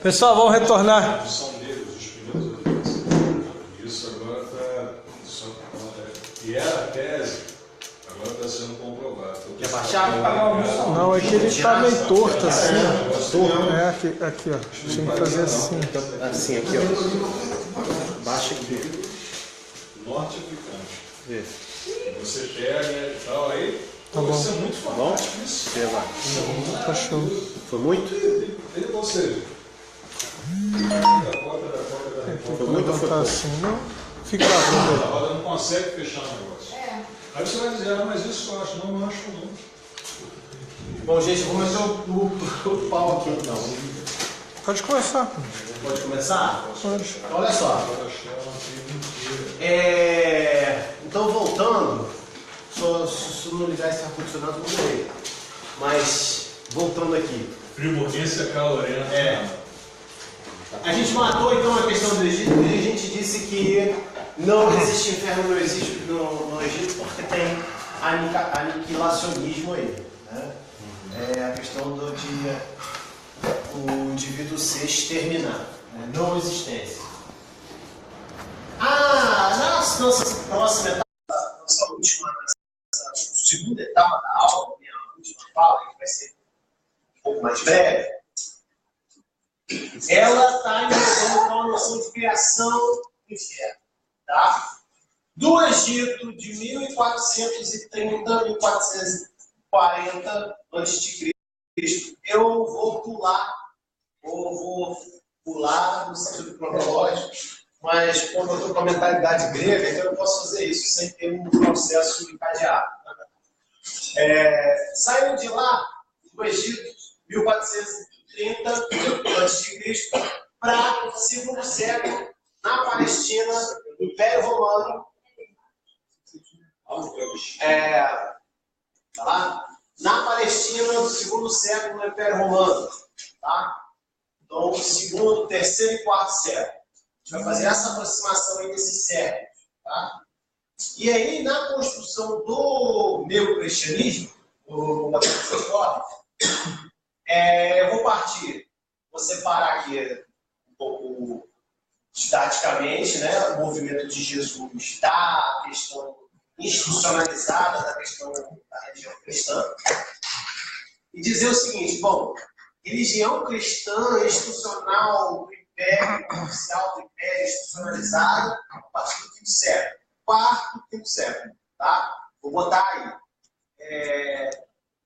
Pessoal, vamos retornar. São deles, os primeiros. Isso agora está. E era a tese, agora está sendo comprovado. Quer baixar? Não, é que ele está meio torto assim. É, aqui, ó. Tinha que fazer assim. Assim, aqui, ó. Baixa aqui. Norte-africano. Isso. Você pega e tal, aí. Tá bom. Isso é muito fantástico. Isso. Tá show. Foi muito? E você? Foi muito botar assim, não? Fica lá, vamos A roda não consegue fechar o negócio. Aí você vai dizer, ah, mas isso eu acho. Não acho não. Bom, gente, eu vou meter o pau aqui então. Pode começar. Pode começar? Pode. Olha só. Então, voltando, se não ligar esse ar-condicionado, vou morrer. Mas, voltando aqui. Friburguência calorenta. A gente matou então a questão do Egito e a gente disse que não existe inferno no Egito porque tem aniquilacionismo aí. Né? É a questão o indivíduo ser exterminado, né? Não existência. Na nossa próxima etapa, nossa segunda etapa da aula, minha última fala, que vai ser um pouco mais breve, ela está envolvendo uma noção de criação do inferno. Tá? Do Egito de 1430 a 1440 a.C., eu vou pular no sentido cronológico, mas como eu estou com a mentalidade grega, então eu não posso fazer isso sem ter um processo encadeado. Saiu de lá, do Egito, 1430 a.C., para o segundo século, na Palestina, Império Romano. Tá lá? Na Palestina, do segundo século, no Império Romano. Tá? Então, segundo, terceiro e quarto século. A gente vai fazer essa aproximação aí desses séculos. Tá? E aí, na construção do neocristianismo, da construção histórica, eu vou separar aqui um pouco didaticamente, né, o movimento de Jesus da questão institucionalizada da questão da religião cristã, e dizer o seguinte: bom, religião cristã institucional do Império, oficial do Império, institucionalizada a partir do quinto século, quarto, quinto século, tá? Vou botar aí.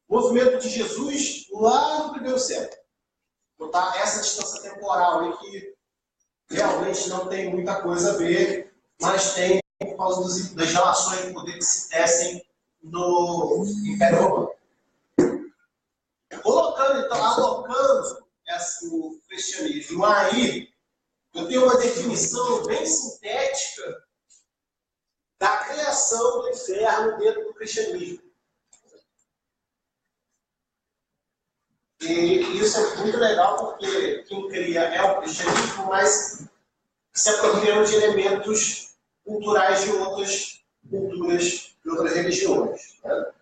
Movimento de Jesus lá no primeiro século. Vou botar essa distância temporal aí que realmente não tem muita coisa a ver, mas tem por causa das relações de poder que se tecem no Império Romano. Colocando, então, alocando o cristianismo aí, eu tenho uma definição bem sintética da criação do inferno dentro do cristianismo. E isso é muito legal porque quem cria é o cristianismo, mas se apropriando de elementos culturais de outras culturas, de outras religiões. Né?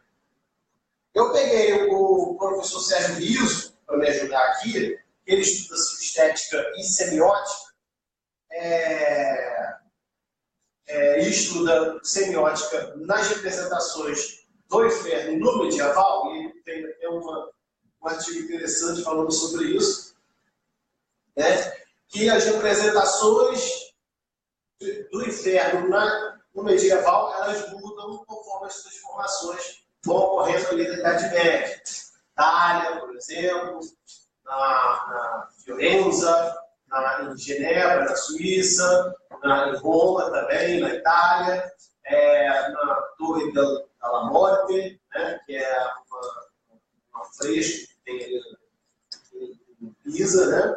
Eu peguei o professor Sérgio Riso para me ajudar aqui, ele estuda estética e semiótica, e estuda semiótica nas representações do inferno no medieval, e ele tem até um artigo interessante falando sobre isso, né? Que as representações do inferno no medieval, elas mudam conforme as transformações vão ocorrendo ali na Idade Média. Itália, por exemplo, na Fiorenza, em Genebra, na Suíça, em Roma também, na Itália, na Torre della Morte, né, que é uma fresco que tem ali em Pisa, né?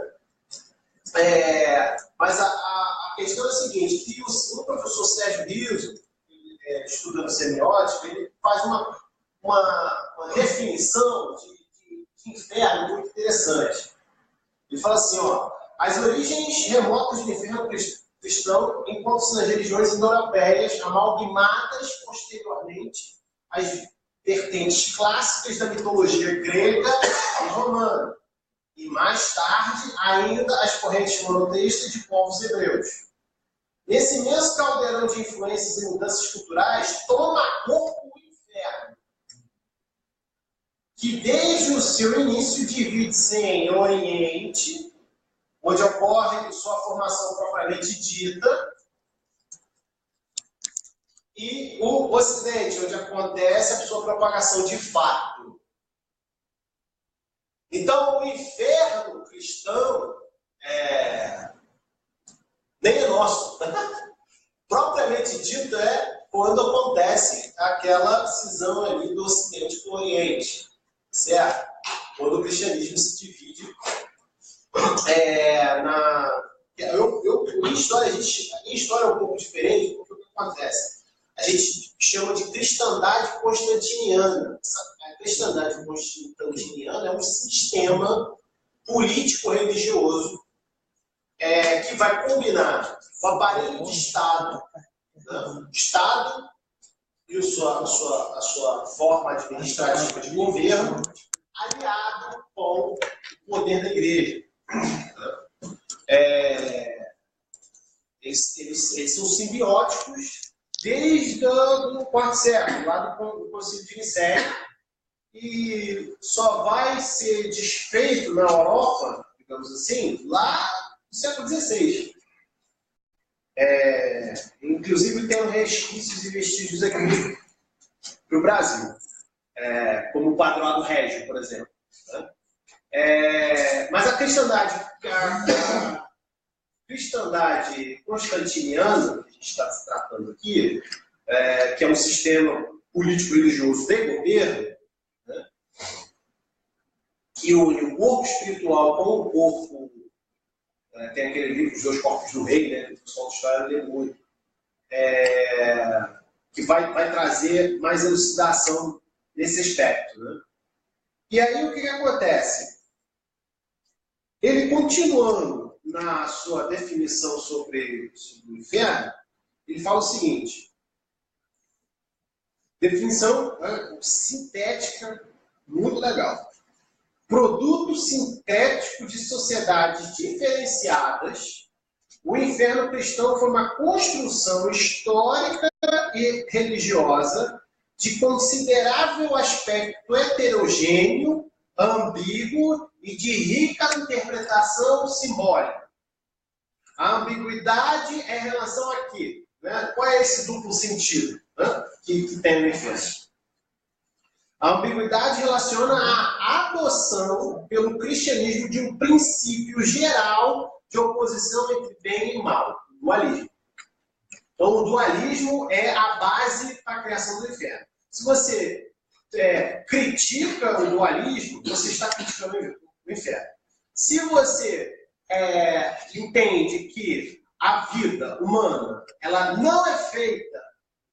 Mas a questão é a seguinte, que o professor Sérgio Riso, estudando semiótica, ele faz uma definição de inferno muito interessante. Ele fala assim, ó, as origens remotas do inferno cristão encontram-se nas religiões indo-europeias, amalgamadas posteriormente às vertentes clássicas da mitologia grega e romana, e mais tarde ainda as correntes monoteístas de povos hebreus. Esse imenso caldeirão de influências e mudanças culturais toma corpo o inferno, que desde o seu início divide-se em Oriente, onde ocorre sua formação propriamente dita, e o Ocidente, onde acontece a sua propagação de fato. Então, o inferno cristão nem é nosso. Propriamente dito, é quando acontece aquela cisão ali do Ocidente com o Oriente. Certo? Quando o cristianismo se divide em história é um pouco diferente, porque o que acontece? A gente chama de cristandade constantiniana. A cristandade constantiniana é um sistema político-religioso que vai combinar o aparelho de Estado, né? Estado e a sua forma administrativa de governo, aliado com o poder da igreja. Eles são simbióticos desde o quarto século, lá do Concílio de Nicéia, e só vai ser desfeito na Europa, digamos assim, lá no século XVI. Inclusive tem resquícios e vestígios aqui para o Brasil, como o Padroado Régio, por exemplo. Né? Mas a cristandade constantiniana, que a gente está se tratando aqui, que é um sistema político-religioso de governo, né? Que une o corpo espiritual com o corpo. Tem aquele livro, Os Dois Corpos do Rei, né, que o pessoal de história lê muito, que vai trazer mais elucidação nesse aspecto. Né? E aí o que acontece? Ele, continuando na sua definição sobre o inferno, ele fala o seguinte: definição sintética, muito legal. Produto sintético de sociedades diferenciadas, o inferno cristão foi uma construção histórica e religiosa de considerável aspecto heterogêneo, ambíguo e de rica interpretação simbólica. A ambiguidade é em relação a quê? Né? Qual é esse duplo sentido, né, que tem no inferno? A ambiguidade relaciona a adoção pelo cristianismo de um princípio geral de oposição entre bem e mal, o dualismo. Então, o dualismo é a base para a criação do inferno. Se você critica o dualismo, você está criticando o inferno. Se você entende que a vida humana ela não é feita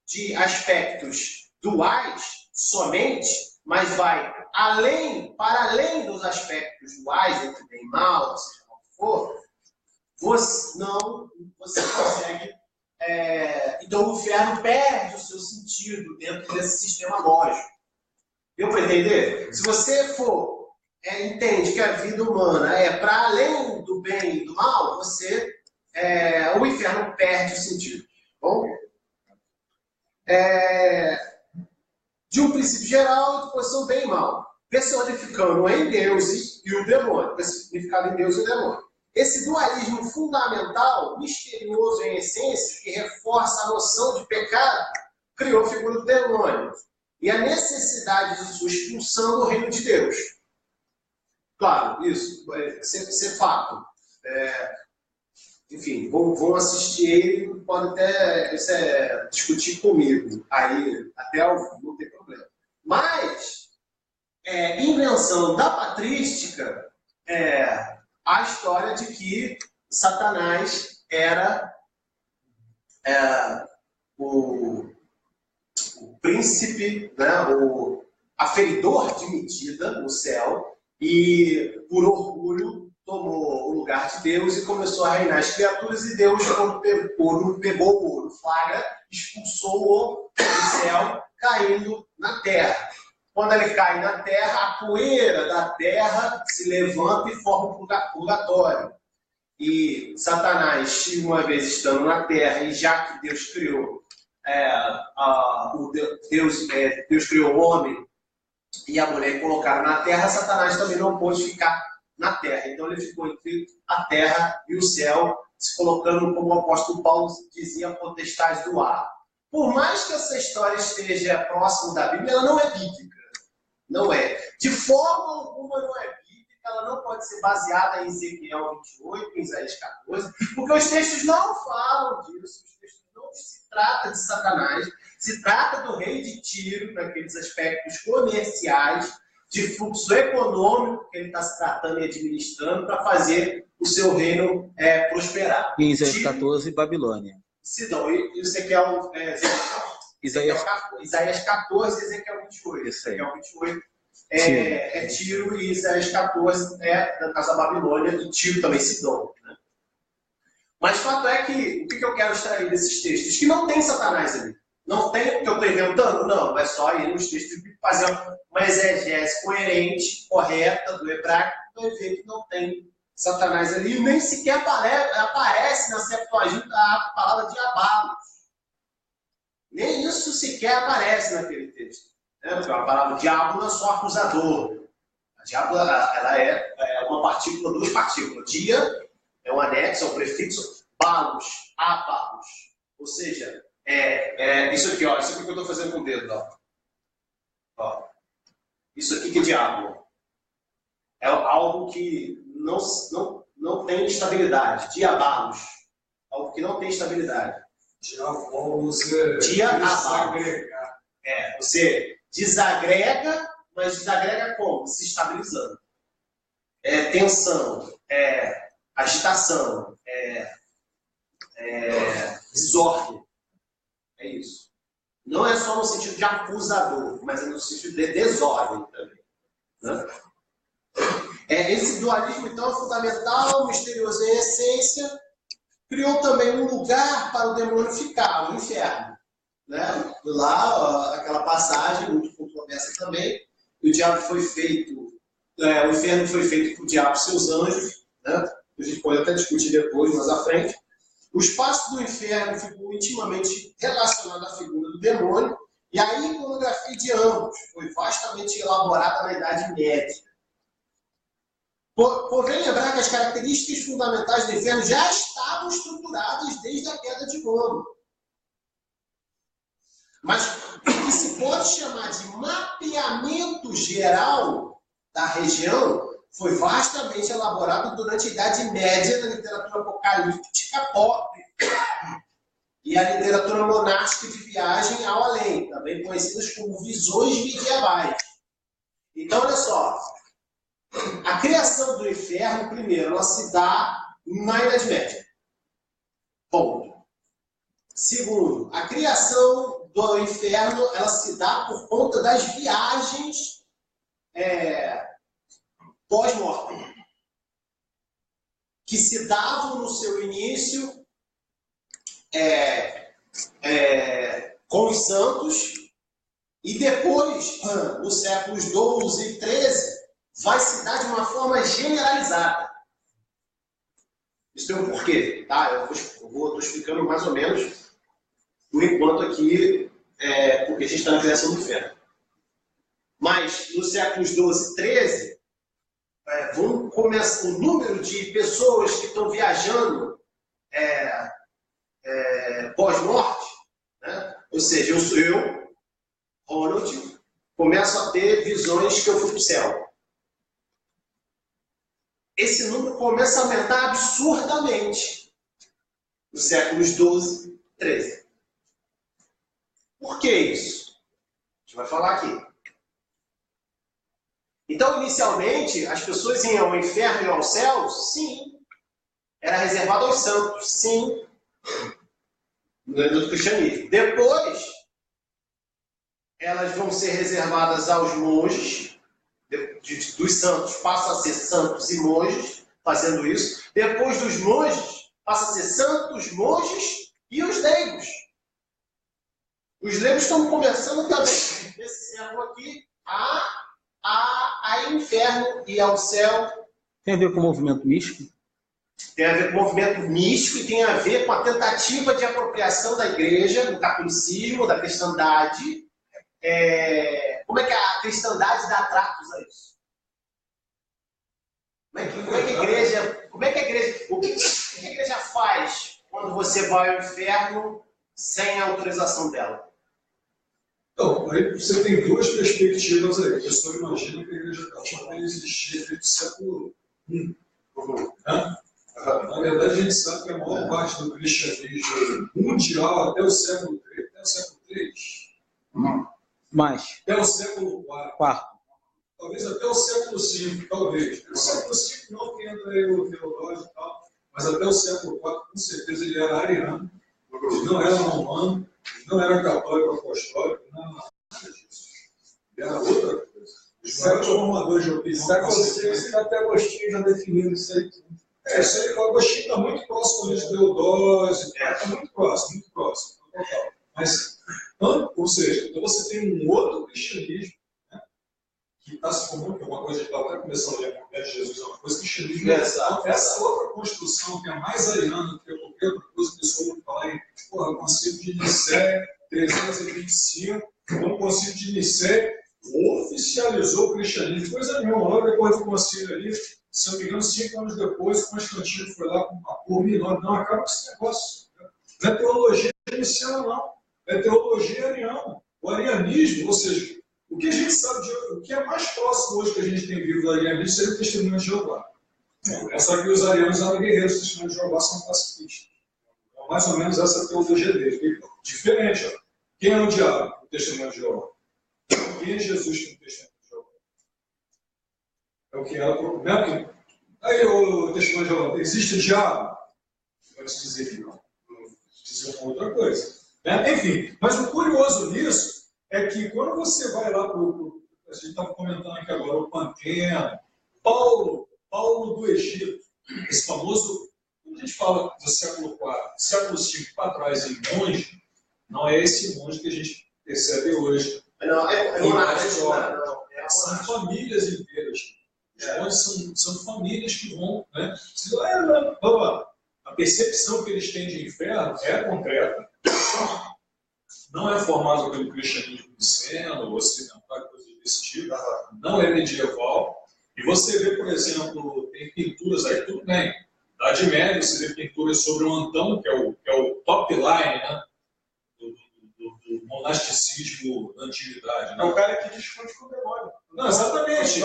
de aspectos duais somente, mas vai para além dos aspectos duais, entre bem e mal, seja qual for, você consegue. Então o inferno perde o seu sentido dentro desse sistema lógico. Deu para entender? Se você entende que a vida humana é para além do bem e do mal, o inferno perde o sentido. Bom? De um princípio geral, de posição bem e mal, personificando em Deus e o demônio, personificado em Deus e o demônio. Esse dualismo fundamental, misterioso em essência, que reforça a noção de pecado, criou a figura do demônio e a necessidade de sua expulsão do reino de Deus. Claro, isso é fato. Enfim, vão assistir ele, podem até discutir comigo, aí até não tem problema. Mas, invenção da patrística a história de que Satanás era o príncipe, né, o aferidor de medida no céu, e por orgulho tomou o lugar de Deus e começou a reinar as criaturas, e Deus, quando pegou o ouro, flagra, expulsou-o do céu, caindo na terra. quando ele cai na terra, a poeira da terra se levanta e forma um purgatório. E Satanás, uma vez estando na terra, e já que Deus criou, Deus criou o homem e a mulher colocaram na terra, Satanás também não pôde ficar na terra. Então ele ficou entre a terra e o céu, se colocando, como o apóstolo Paulo dizia, potestade do ar. Por mais que essa história esteja próximo da Bíblia, ela não é bíblica. Não é. De forma alguma não é bíblica, ela não pode ser baseada em Ezequiel 28, em Isaías 14, porque os textos não falam disso, os textos não se trata de Satanás, se trata do rei de Tiro, para aqueles aspectos comerciais, de fluxo econômico que ele está se tratando e administrando para fazer o seu reino prosperar. Em Isaías 14, Babilônia. Sidão, e Ezequiel, Isaías 14 e Ezequiel 28. Isso aí. Ezequiel 28 é Tiro e Isaías 14 da casa da Babilônia, e Tiro também Sidom. Né? Mas o fato é que, o que eu quero extrair desses textos? Que não tem Satanás ali. Não tem o que eu estou inventando? Não, é só ir nos textos e fazer uma exegese coerente, correta, do hebraico, vai ver que não tem Satanás ali, nem sequer aparece na Septuaginta a palavra diabolos. Nem isso sequer aparece naquele texto. Né? Porque a palavra diabo não é só acusador. A diabo ela é uma partícula, duas partículas. Dia é um anexo, é um prefixo, balos, abalos. Ou seja, isso aqui, ó, isso aqui que eu estou fazendo com o dedo. Ó. Isso aqui que é diabo. É algo que não tem estabilidade. Diabalos. Algo que não tem estabilidade. Diabolos desagregar. Você desagrega, mas desagrega como? Se estabilizando. Tensão, agitação, desordem. É isso. Não é só no sentido de acusador, mas é no sentido de desordem também. Né? Esse dualismo, então, é fundamental, misterioso em essência. Criou também um lugar para o demônio ficar, o inferno. Né? Lá, aquela passagem, muito controversa também, o diabo foi feito, o inferno foi feito por diabo e seus anjos, né? A gente pode até discutir depois, mais à frente. O espaço do inferno ficou intimamente relacionado à figura do demônio, e a iconografia de ambos foi vastamente elaborada na Idade Média. Convém lembrar que as características fundamentais do inferno já estavam estruturadas desde a queda de Roma. Mas o que se pode chamar de mapeamento geral da região foi vastamente elaborado durante a Idade Média na literatura apocalíptica pop e a literatura monástica de viagem ao além, também conhecidas como visões medievais. Então, olha só, a criação do inferno, primeiro, ela se dá na Idade Média. Ponto. Segundo, a criação do inferno, ela se dá por conta das viagens pós-mortem, que se davam no seu início com os santos, e depois, nos séculos 12 e 13, vai se dar de uma forma generalizada. Isso tem um porquê, tá? Eu estou explicando mais ou menos, por enquanto aqui, porque a gente está na criação do inferno. Mas, nos séculos 12 e 13, vão começar o número de pessoas que estão viajando pós-morte, né? Ou seja, eu, Ronald, começo a ter visões que eu fui para o céu. Esse número começa a aumentar absurdamente nos séculos 12 e 13. Por que isso? A gente vai falar aqui. Então, inicialmente, as pessoas iam ao inferno e ao céu? Sim. Era reservado aos santos? Sim. No cristianismo. Depois, elas vão ser reservadas aos monges. Dos santos passam a ser santos e monges, fazendo isso. Depois dos monges, passa a ser santos, monges e os leigos. Os leigos estão começando também, nesse século aqui, a inferno e ao céu. Tem a ver com o movimento místico? Tem a ver com o movimento místico e tem a ver com a tentativa de apropriação da igreja, do catolicismo, da cristandade. Como é que a cristandade dá tratos a isso? Como é que a igreja, o que a igreja faz quando você vai ao inferno sem a autorização dela? Então, aí você tem duas perspectivas aí. A pessoa imagina que a igreja católica existia desde o século I. Né? Na verdade, a gente sabe que a maior parte do cristianismo mundial até o século III, até o século III, Mais. até o século IV, talvez até o século V, talvez. No século V não, que entra aí o Teodósio e tal, mas até o século IV, com certeza, ele era ariano, ele não era romano, ele não era católico apostólico, não era nada disso. Ele era outra coisa. Os maiores formadores de opinião. Século VI, até Agostinho já definindo isso aí. Isso aí, o Agostinho está muito próximo de Teodósio, está muito próximo, total. Mas, ou seja, então você tem um outro cristianismo, né, que está se formando, que é uma coisa que estava até começando a ler com Jesus, é uma coisa, cristianismo. Essa outra construção, que é mais ariana do que qualquer outra coisa, a pessoa vai falar em Concílio de Nicéia, 325, o Concílio de Nicéia oficializou o cristianismo, coisa nenhuma, logo depois do concílio ali, se não me engano, 5 anos depois, Constantino foi lá com uma cor menor. Não, acaba com esse negócio. Não é teologia inicial, não. É teologia ariana. O arianismo, ou seja, o que a gente sabe de o que é mais próximo hoje que a gente tem vivo do arianismo seria o testemunho de Jeová. É só que os arianos eram guerreiros, os testemunhos de Jeová são pacifistas. Então, mais ou menos essa teologia deles. Diferente, ó. Quem é o diabo? O testemunho de Jeová. Quem é Jesus que é o testemunho de Jeová? É o que ela procura. Aí o testemunho de Jeová, existe o diabo? Pode se dizer que não. Dizer uma outra coisa. Né? Enfim, mas o curioso nisso é que quando você vai lá para o. A gente estava comentando aqui agora, o Panteno, Paulo do Egito, esse famoso, quando a gente fala do século IV, século V para trás em monge, não é esse monge que a gente percebe hoje. Não, São famílias inteiras. Os monges são famílias que vão. Né? A percepção que eles têm de inferno é concreta. Não é formada pelo cristianismo niceno, ocidental, coisas desse tipo. Não é medieval. E você vê, por exemplo, tem pinturas aí, tudo bem. Na Idade Média, você vê pinturas sobre o Antão, que é o top line, né? Do monasticismo da antiguidade. Né? É o cara que discute com o demônio. Não, exatamente.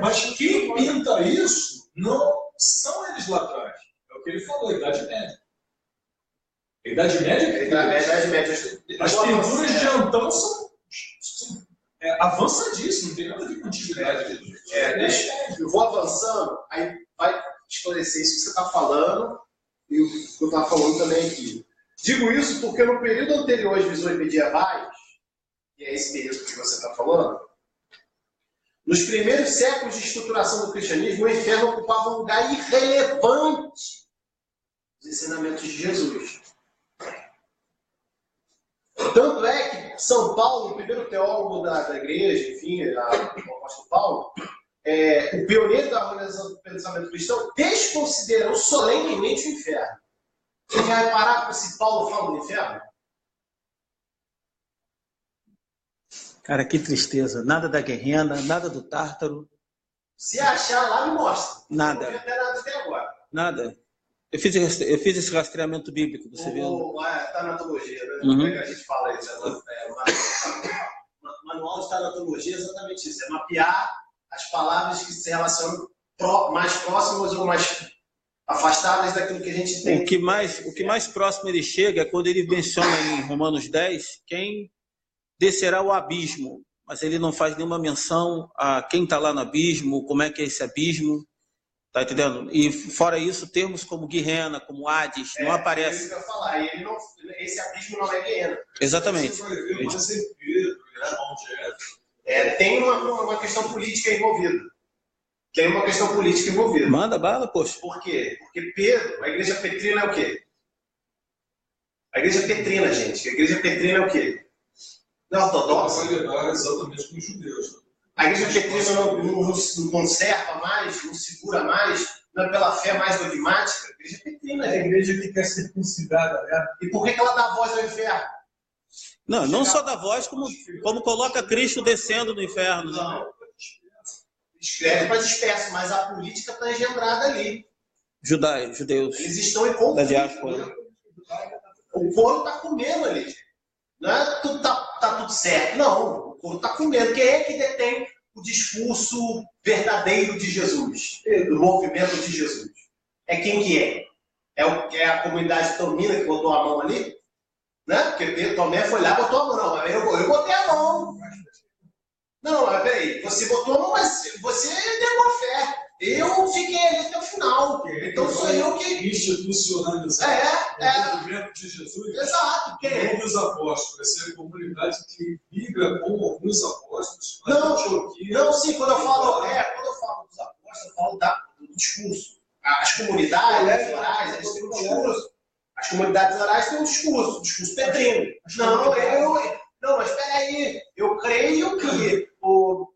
Mas quem pinta isso não são eles lá atrás. É o que ele falou, a Idade Média. A Idade Média. As pinturas de Antão são avançadíssimas, não tem nada a ver com a antiguidade. Eu vou avançando, aí vai esclarecer isso que você está falando e o que eu estava falando também aqui. Digo isso porque no período anterior às visões medievais, que é esse período que você está falando, nos primeiros séculos de estruturação do cristianismo, o inferno ocupava um lugar irrelevante nos ensinamentos de Jesus. Tanto é que São Paulo, o primeiro teólogo da igreja, enfim, o apóstolo Paulo, o pioneiro da organização do pensamento cristão, desconsiderou solenemente o inferno. Você já reparar se Paulo fala do inferno? Cara, que tristeza. Nada da guerrena, nada do Tártaro. Se achar lá, me mostra. Nada. Não vi até nada até agora. Nada. Eu fiz esse rastreamento bíblico, você viu? Tanatologia, né? Uhum. Como é que a gente fala isso? Manual de tanatologia é exatamente isso. É mapear as palavras que se relacionam mais próximas ou mais afastadas daquilo que a gente tem. O que mais próximo ele chega é quando ele menciona em Romanos 10 quem descerá o abismo, mas ele não faz nenhuma menção a quem está lá no abismo, como é que é esse abismo, tá entendendo? E fora isso, termos como Guerrena, como Hades, não aparecem. É isso que eu ia falar, esse abismo não é Guerrena. Exatamente. Você vai ver mais em Pedro, João Jefferson. Tem uma questão política envolvida. Manda bala, poxa. Por quê? Porque Pedro, a igreja petrina é o quê? A igreja petrina, gente. A igreja petrina é o quê? Não é ortodoxa? Vai lidar exatamente com os judeus. A igreja petrina não conserva mais, não segura mais, não é pela fé mais dogmática. A igreja petrina, A igreja que quer circuncidada, né? E por que ela dá voz ao inferno? Não só da voz, como coloca Cristo descendo no inferno. Né? Não. Escreve para disperso, mas a política está engendrada ali. Judeus. Eles estão em conflito. Da diáspora. O couro está comendo ali. Não é tudo tá tudo certo. Não, o couro está comendo. Quem é que detém o discurso verdadeiro de Jesus? Do movimento de Jesus? É quem que é? É a comunidade tomina que botou a mão ali? Né? Porque Tomé foi lá e botou a mão. Não, mas eu botei a mão. Não, mas peraí. Você botou a mão, mas você negou a fé. Eu fiquei ali até o final. Então sou eu que... Institucionalizar o movimento de Jesus. Exato. Quem é? Alguns apóstolos. Essa é a comunidade que migra com alguns apóstolos. Não, sim. Quando eu falo dos apóstolos, eu falo do discurso. As comunidades orais, eles têm um discurso. As comunidades orais têm um discurso petrino. Não, mas espera aí. Eu creio que eu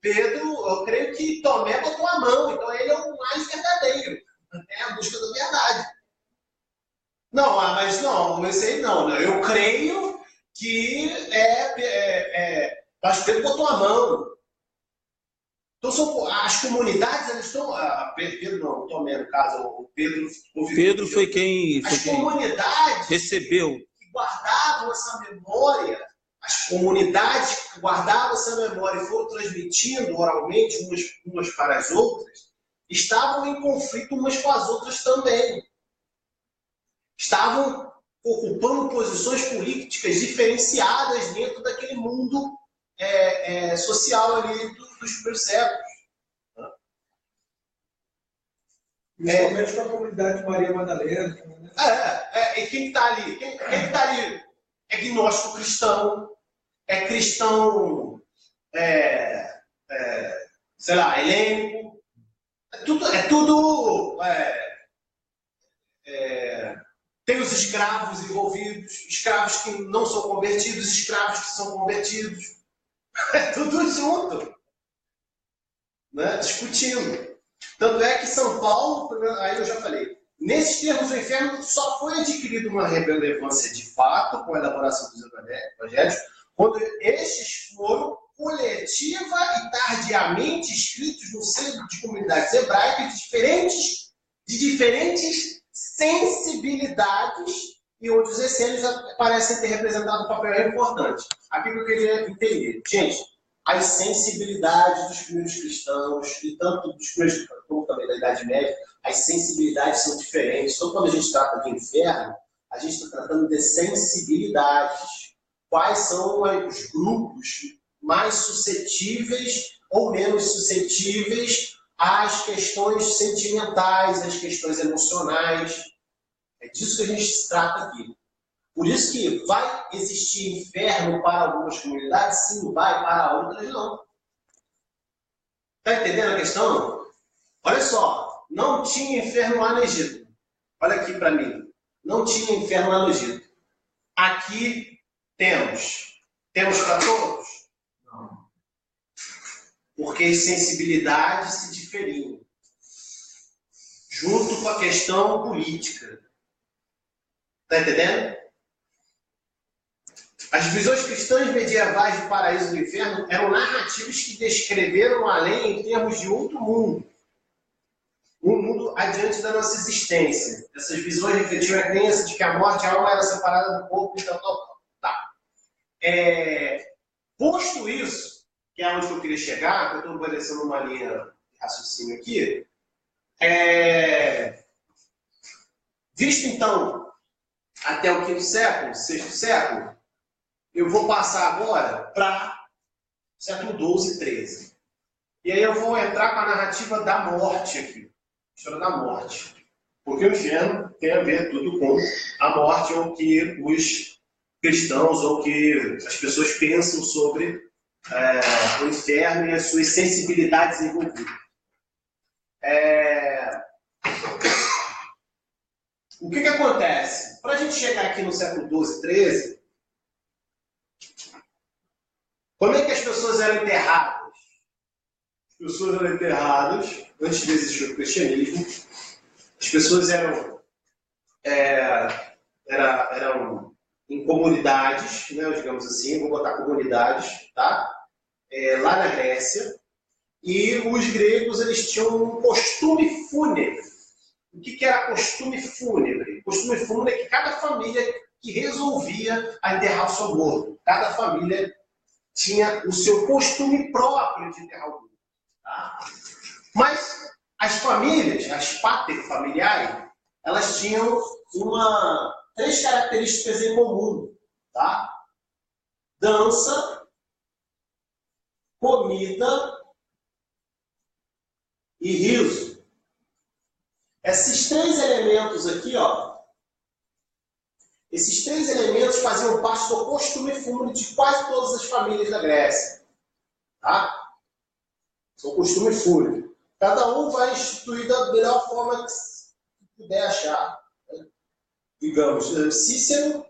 creio que Tomé botou a mão, então ele é o mais verdadeiro. É a busca da verdade. Não, mas não, esse aí não. Eu creio que mas Pedro botou a mão. Então, as comunidades, elas estão... Pedro não, Tomé, no caso, o Pedro... Pedro foi quem comunidades recebeu. Que guardavam essa memória, as comunidades que guardavam essa memória e foram transmitindo oralmente umas para as outras, estavam em conflito umas com as outras também. Estavam ocupando posições políticas diferenciadas dentro daquele mundo social ali dos primeiros séculos. Principalmente com a comunidade de Maria Madalena. Né? E quem está ali? Quem está ali? É gnóstico cristão, é cristão, sei lá, helênico. Tem os escravos envolvidos, escravos que não são convertidos, escravos que são convertidos. É tudo junto, né? Discutindo. Tanto é que São Paulo, aí eu já falei, nesses termos o inferno só foi adquirido uma relevância de fato com a elaboração dos evangelhos, quando estes foram coletiva e tardiamente escritos no seio de comunidades hebraicas de diferentes sensibilidades e onde os essênios parecem ter representado um papel importante. Aqui que eu queria entender. Gente, as sensibilidades dos primeiros cristãos, e tanto dos primeiros cristãos como também da Idade Média, as sensibilidades são diferentes. Então, quando a gente trata de inferno, a gente está tratando de sensibilidades. Quais são os grupos mais suscetíveis ou menos suscetíveis às questões sentimentais, às questões emocionais? É disso que a gente se trata aqui. Por isso que vai existir inferno para algumas comunidades, sim, vai, para outras não. Está entendendo a questão? Olha só, não tinha inferno lá no Egito. Olha aqui para mim. Não tinha inferno lá no Egito. Aqui temos. Temos para todos? Não. Porque as sensibilidades se diferiam. Junto com a questão política. Está entendendo? As visões cristãs medievais do paraíso e do inferno eram narrativas que descreveram além em termos de outro mundo. Um mundo adiante da nossa existência. Essas visões refletiam a crença de que a morte e a alma era separada do corpo e tal. Tá. Posto isso, que é onde eu queria chegar, que eu estou estabelecendo uma linha de raciocínio aqui, visto então até o quinto século, sexto século, eu vou passar agora para século XII e XIII. E aí eu vou entrar com a narrativa da morte aqui. A história da morte. Porque o inferno tem a ver tudo com a morte, ou que os cristãos, ou que as pessoas pensam sobre o inferno e as suas sensibilidades envolvidas. O que acontece? Para a gente chegar aqui no século XII e XIII, como é que as pessoas eram enterradas? pessoas eram enterradas, antes de existir o cristianismo, as pessoas eram em comunidades, né, digamos assim, vou botar comunidades, tá? Lá na Grécia, e os gregos eles tinham um costume fúnebre. O que era costume fúnebre? Costume fúnebre é que cada família que resolvia enterrar o seu morto, cada família tinha o seu costume próprio de enterrar o morto. Tá? Mas as famílias, as paterfamiliares, elas tinham três características em comum. Tá? Dança, comida e riso. Esses três elementos aqui, ó, esses três elementos faziam parte do costume fúnebre de quase todas as famílias da Grécia. Tá? São costume fúnebre. Cada um vai instituir da melhor forma que puder achar. Né? Digamos, Cícero,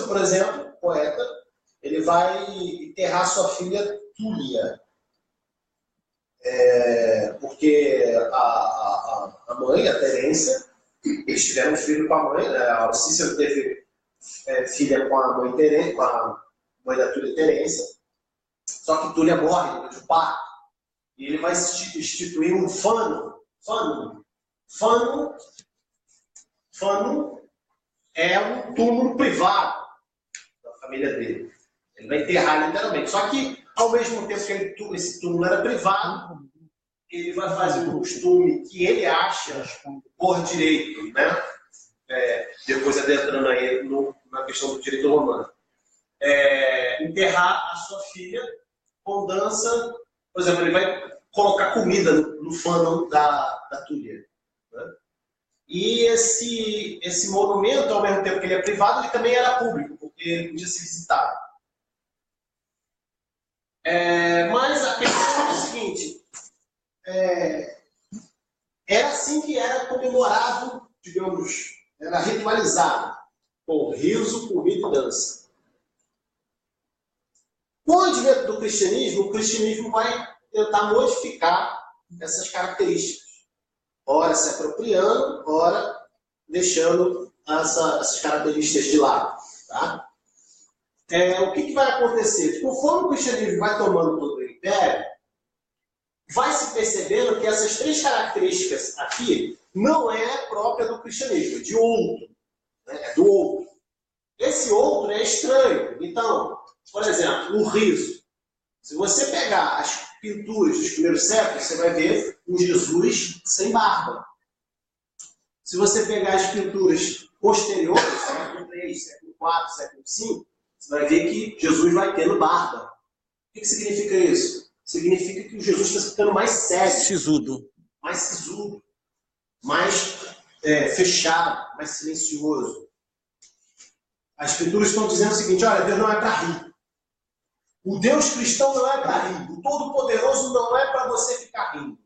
por exemplo, poeta, ele vai enterrar sua filha Túlia. Porque a mãe, a Terência, eles tiveram um filho com a mãe, né? O Cícero teve filha com a mãe Terência, com a mãe da Túlia, Terência, só que Túlia morre durante o parto, e ele vai instituir um fano. Fano é um túmulo privado da família dele. Ele vai enterrar literalmente, só que ao mesmo tempo que esse túmulo era privado, ele vai fazer um costume que ele acha por direito, né? Depois adentrando aí na questão do direito romano. Enterrar a sua filha com dança, por exemplo, ele vai colocar comida no fandom da Túlia. Né? E esse monumento, ao mesmo tempo que ele é privado, ele também era público, porque ele podia ser visitado. Mas a questão é o seguinte, era assim que era comemorado, digamos, era ritualizado, com riso, comida e dança. Com o advento do cristianismo, o cristianismo vai tentar modificar essas características. Ora se apropriando, ora deixando essas características de lado. Tá? O que vai acontecer? Conforme o cristianismo vai tomando todo o império, vai se percebendo que essas três características aqui não é própria do cristianismo, é de outro. Né? É do outro. Esse outro é estranho. Então, por exemplo, o riso. Se você pegar as pinturas dos primeiros séculos, você vai ver um Jesus sem barba. Se você pegar as pinturas posteriores, século III, século IV, século V, você vai ver que Jesus vai tendo barba. O que significa isso? Significa que o Jesus está ficando mais sério. Mais sisudo. Mais fechado, mais silencioso. As escrituras estão dizendo o seguinte, olha, Deus não é para rir. O Deus cristão não é para rir. O Todo-Poderoso não é para você ficar rindo.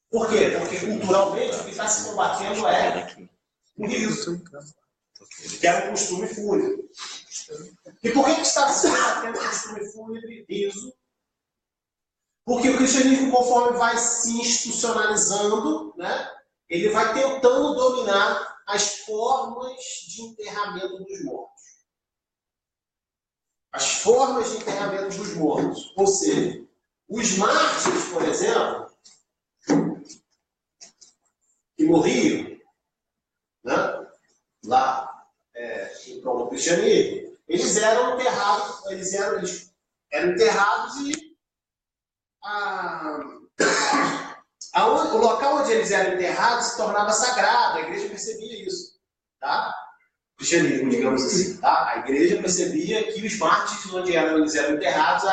Por quê? Porque culturalmente o que está se combatendo é o riso. Que é um costume fúnebre. E por que está se combatendo o costume fúnebre e riso? Porque o cristianismo, conforme vai se institucionalizando, né, ele vai tentando dominar as formas de enterramento dos mortos. As formas de enterramento dos mortos. Ou seja, os mártires, por exemplo, que morriam, né, lá em prol do cristianismo, eles eram enterrados, e o local onde eles eram enterrados se tornava sagrado, a igreja percebia isso. Tá? O cristianismo, digamos assim. Tá? A igreja percebia que os mártires, onde eles eram enterrados,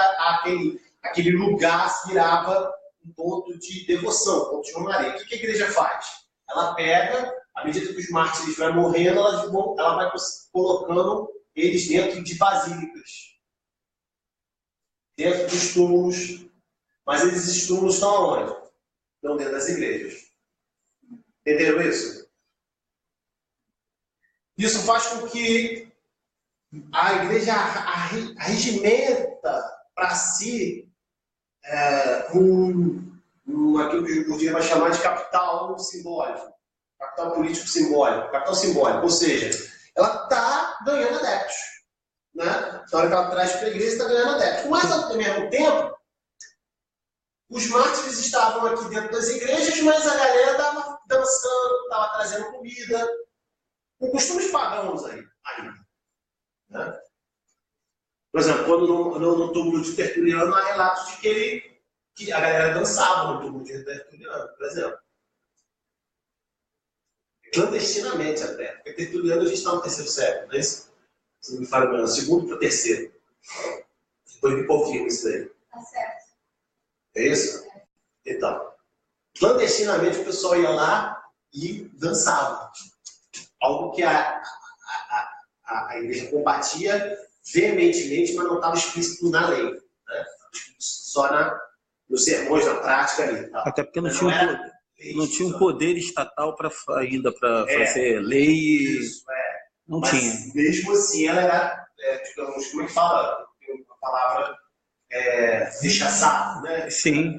aquele lugar se virava um ponto de devoção, um ponto de romaria. O que a igreja faz? Ela pega, à medida que os mártires vão morrendo, ela vai colocando eles dentro de basílicas, dentro dos túmulos. Mas esses túmulos estão aonde? Estão dentro das igrejas. Entenderam isso? Isso faz com que a igreja arregimenta para si aquilo que o Bourdieu vai chamar de capital simbólico, capital político simbólico, capital simbólico, ou seja, ela está ganhando adeptos. Né? Na hora que ela traz para a igreja, está ganhando adeptos. Mas, ao mesmo tempo, os mártires estavam aqui dentro das igrejas, mas a galera estava dançando, estava trazendo comida, com costumes pagãos aí, ainda. Né? Por exemplo, quando no túmulo de Tertuliano há relatos de que a galera dançava no túmulo de Tertuliano, por exemplo. Clandestinamente até. Porque Tertuliano a gente está no 3º século, não é isso? Se não me falha bem, 2º para o 3º. Depois me confirma isso daí. Tá certo. É isso? Então, clandestinamente o pessoal ia lá e dançava. Algo que a igreja combatia veementemente, mas não estava explícito na lei. Né? Estava explícito só nos sermões, na prática ali. Tá? Até porque não tinha um poder estatal ainda para fazer lei. Isso, não mas, tinha. mesmo assim, ela era, digamos, como é que fala? Tem uma palavra rechaçado, né? Sim.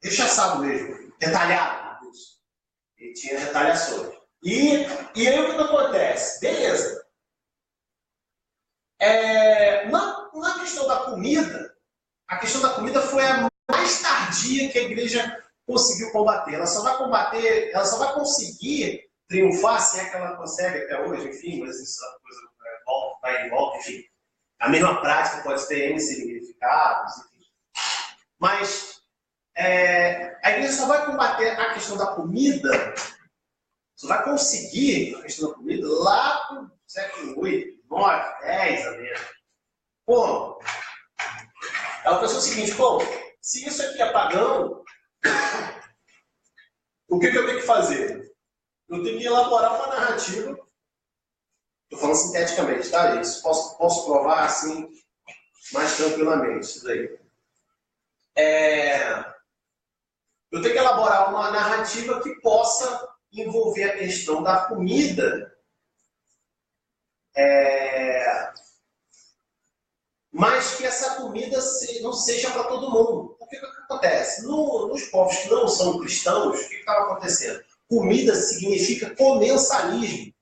Rechaçado mesmo, retalhado. Isso. E tinha retaliações. E aí o que acontece? Beleza. Na questão da comida, a questão da comida foi a mais tardia que a igreja conseguiu combater. Ela só vai conseguir triunfar, se é que ela consegue até hoje, enfim, mas isso é uma coisa vai e volta, enfim. A mesma prática pode ter N significados, enfim. Mas a igreja só vai combater a questão da comida, só vai conseguir a questão da comida lá no século 8, 9, 10, a menos. Como? Ela pensou o seguinte, se isso aqui é pagão, o que eu tenho que fazer? Eu tenho que elaborar uma narrativa. Estou falando sinteticamente, tá, gente? Posso provar assim mais tranquilamente isso daí. Eu tenho que elaborar uma narrativa que possa envolver a questão da comida, mas que essa comida não seja para todo mundo. O que acontece? Nos povos que não são cristãos, o que estava acontecendo? Comida significa comensalismo.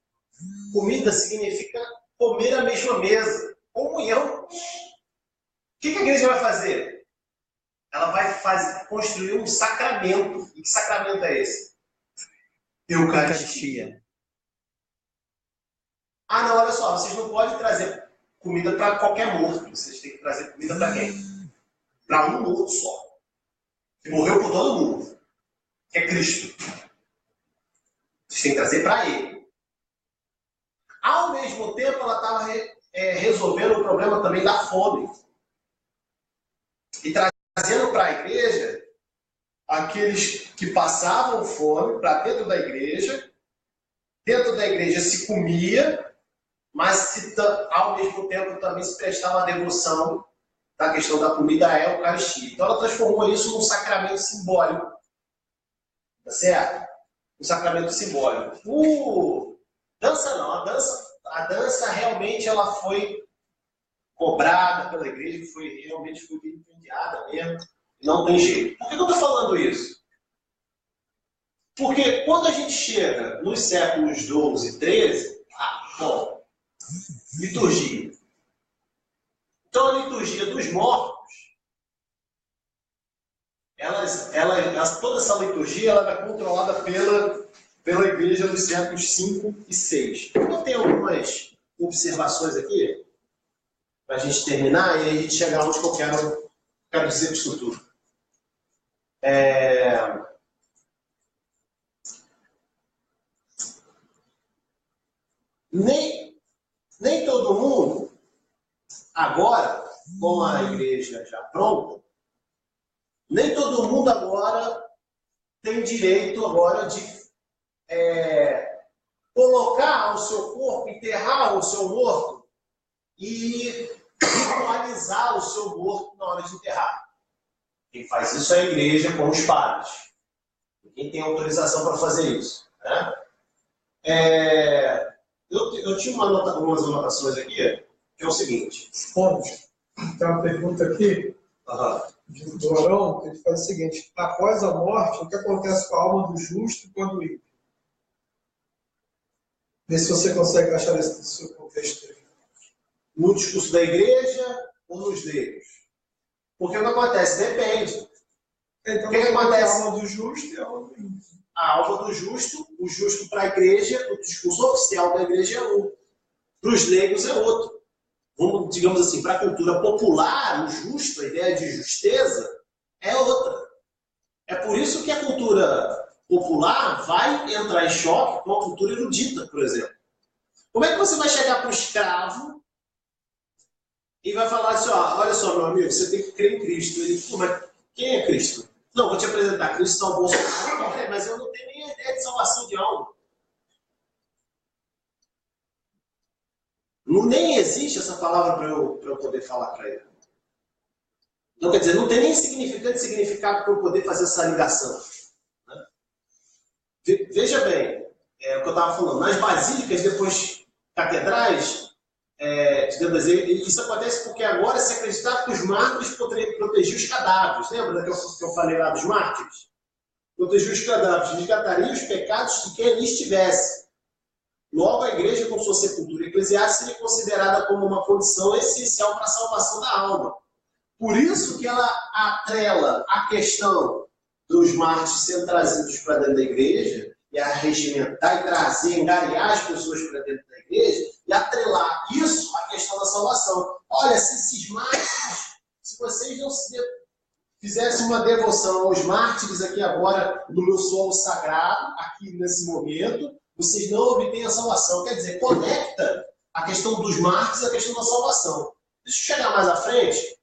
Comida significa comer a mesma mesa. Comunhão. O que a igreja vai fazer? Ela vai construir um sacramento. E que sacramento é esse? Eucaristia. Não, olha só, vocês não podem trazer comida para qualquer morto. Vocês têm que trazer comida para quem? Para um morto só. Que morreu por todo mundo. Que é Cristo. Vocês têm que trazer para ele. Ao mesmo tempo, ela estava resolvendo o problema também da fome. E trazendo para a igreja aqueles que passavam fome para dentro da igreja. Dentro da igreja se comia, mas ao mesmo tempo também se prestava a devoção da questão da comida à Eucaristia. Então ela transformou isso num sacramento simbólico. Tá certo? Um sacramento simbólico. Dança não, a dança realmente ela foi cobrada pela igreja, realmente foi vilipendiada mesmo, não tem jeito. Por que eu estou falando isso? Porque quando a gente chega nos séculos 12 e 13, liturgia. Então a liturgia dos mortos, toda essa liturgia ela é controlada pela igreja dos séculos 5 e 6. Eu tenho algumas observações aqui, para a gente terminar, e aí a gente chegar onde que eu quero dizer com isso tudo. Nem todo mundo, agora, com a igreja já pronta, nem todo mundo agora tem direito agora de colocar o seu corpo, enterrar o seu morto e ritualizar o seu morto na hora de enterrar. Quem faz isso é a igreja com os padres. Quem tem autorização para fazer isso. Né? Eu tinha umas anotações aqui, que é o seguinte. Tem uma pergunta aqui do Arão, que ele faz o seguinte: após a morte, o que acontece com a alma do justo e com a do ímpio? Vê se você consegue achar esse seu contexto aí. No discurso da igreja ou nos leigos? Porque o que acontece? Depende. Então, O que acontece? A alma do justo e a alma do ímpio. A alma do justo, o justo para a igreja, o discurso oficial da igreja é um. Para os leigos é outro. Vamos, digamos assim, para a cultura popular, o justo, a ideia de justeza, é outra. É por isso que a cultura popular vai entrar em choque com a cultura erudita, por exemplo. Como é que você vai chegar para o escravo e vai falar assim, ó, olha só, meu amigo, você tem que crer em Cristo. Ele, mas quem é Cristo? Não, vou te apresentar, Cristo salvou. Mas eu não tenho nem a ideia de salvação de alma. Nem existe essa palavra para eu poder falar para ele. Então, quer dizer, não tem nem significado para eu poder fazer essa ligação. Né? Veja bem, o que eu estava falando, nas basílicas, depois catedrais, isso acontece porque agora se acreditava que os mártires protegiam os cadáveres. Lembra que eu falei lá dos mártires? Protegiam os cadáveres, resgatariam os pecados de quem ali estivesse. Logo, a igreja, com sua sepultura eclesiástica, seria considerada como uma condição essencial para a salvação da alma. Por isso que ela atrela a questão dos mártires sendo trazidos para dentro da igreja, e a regimentar e trazer, engariar as pessoas para dentro da igreja, e atrelar isso à questão da salvação. Olha, se esses mártires, se vocês não fizessem uma devoção aos mártires aqui agora, no meu solo sagrado, aqui nesse momento, vocês não obtêm a salvação. Quer dizer, conecta a questão dos mártires à questão da salvação. Deixa eu chegar mais à frente.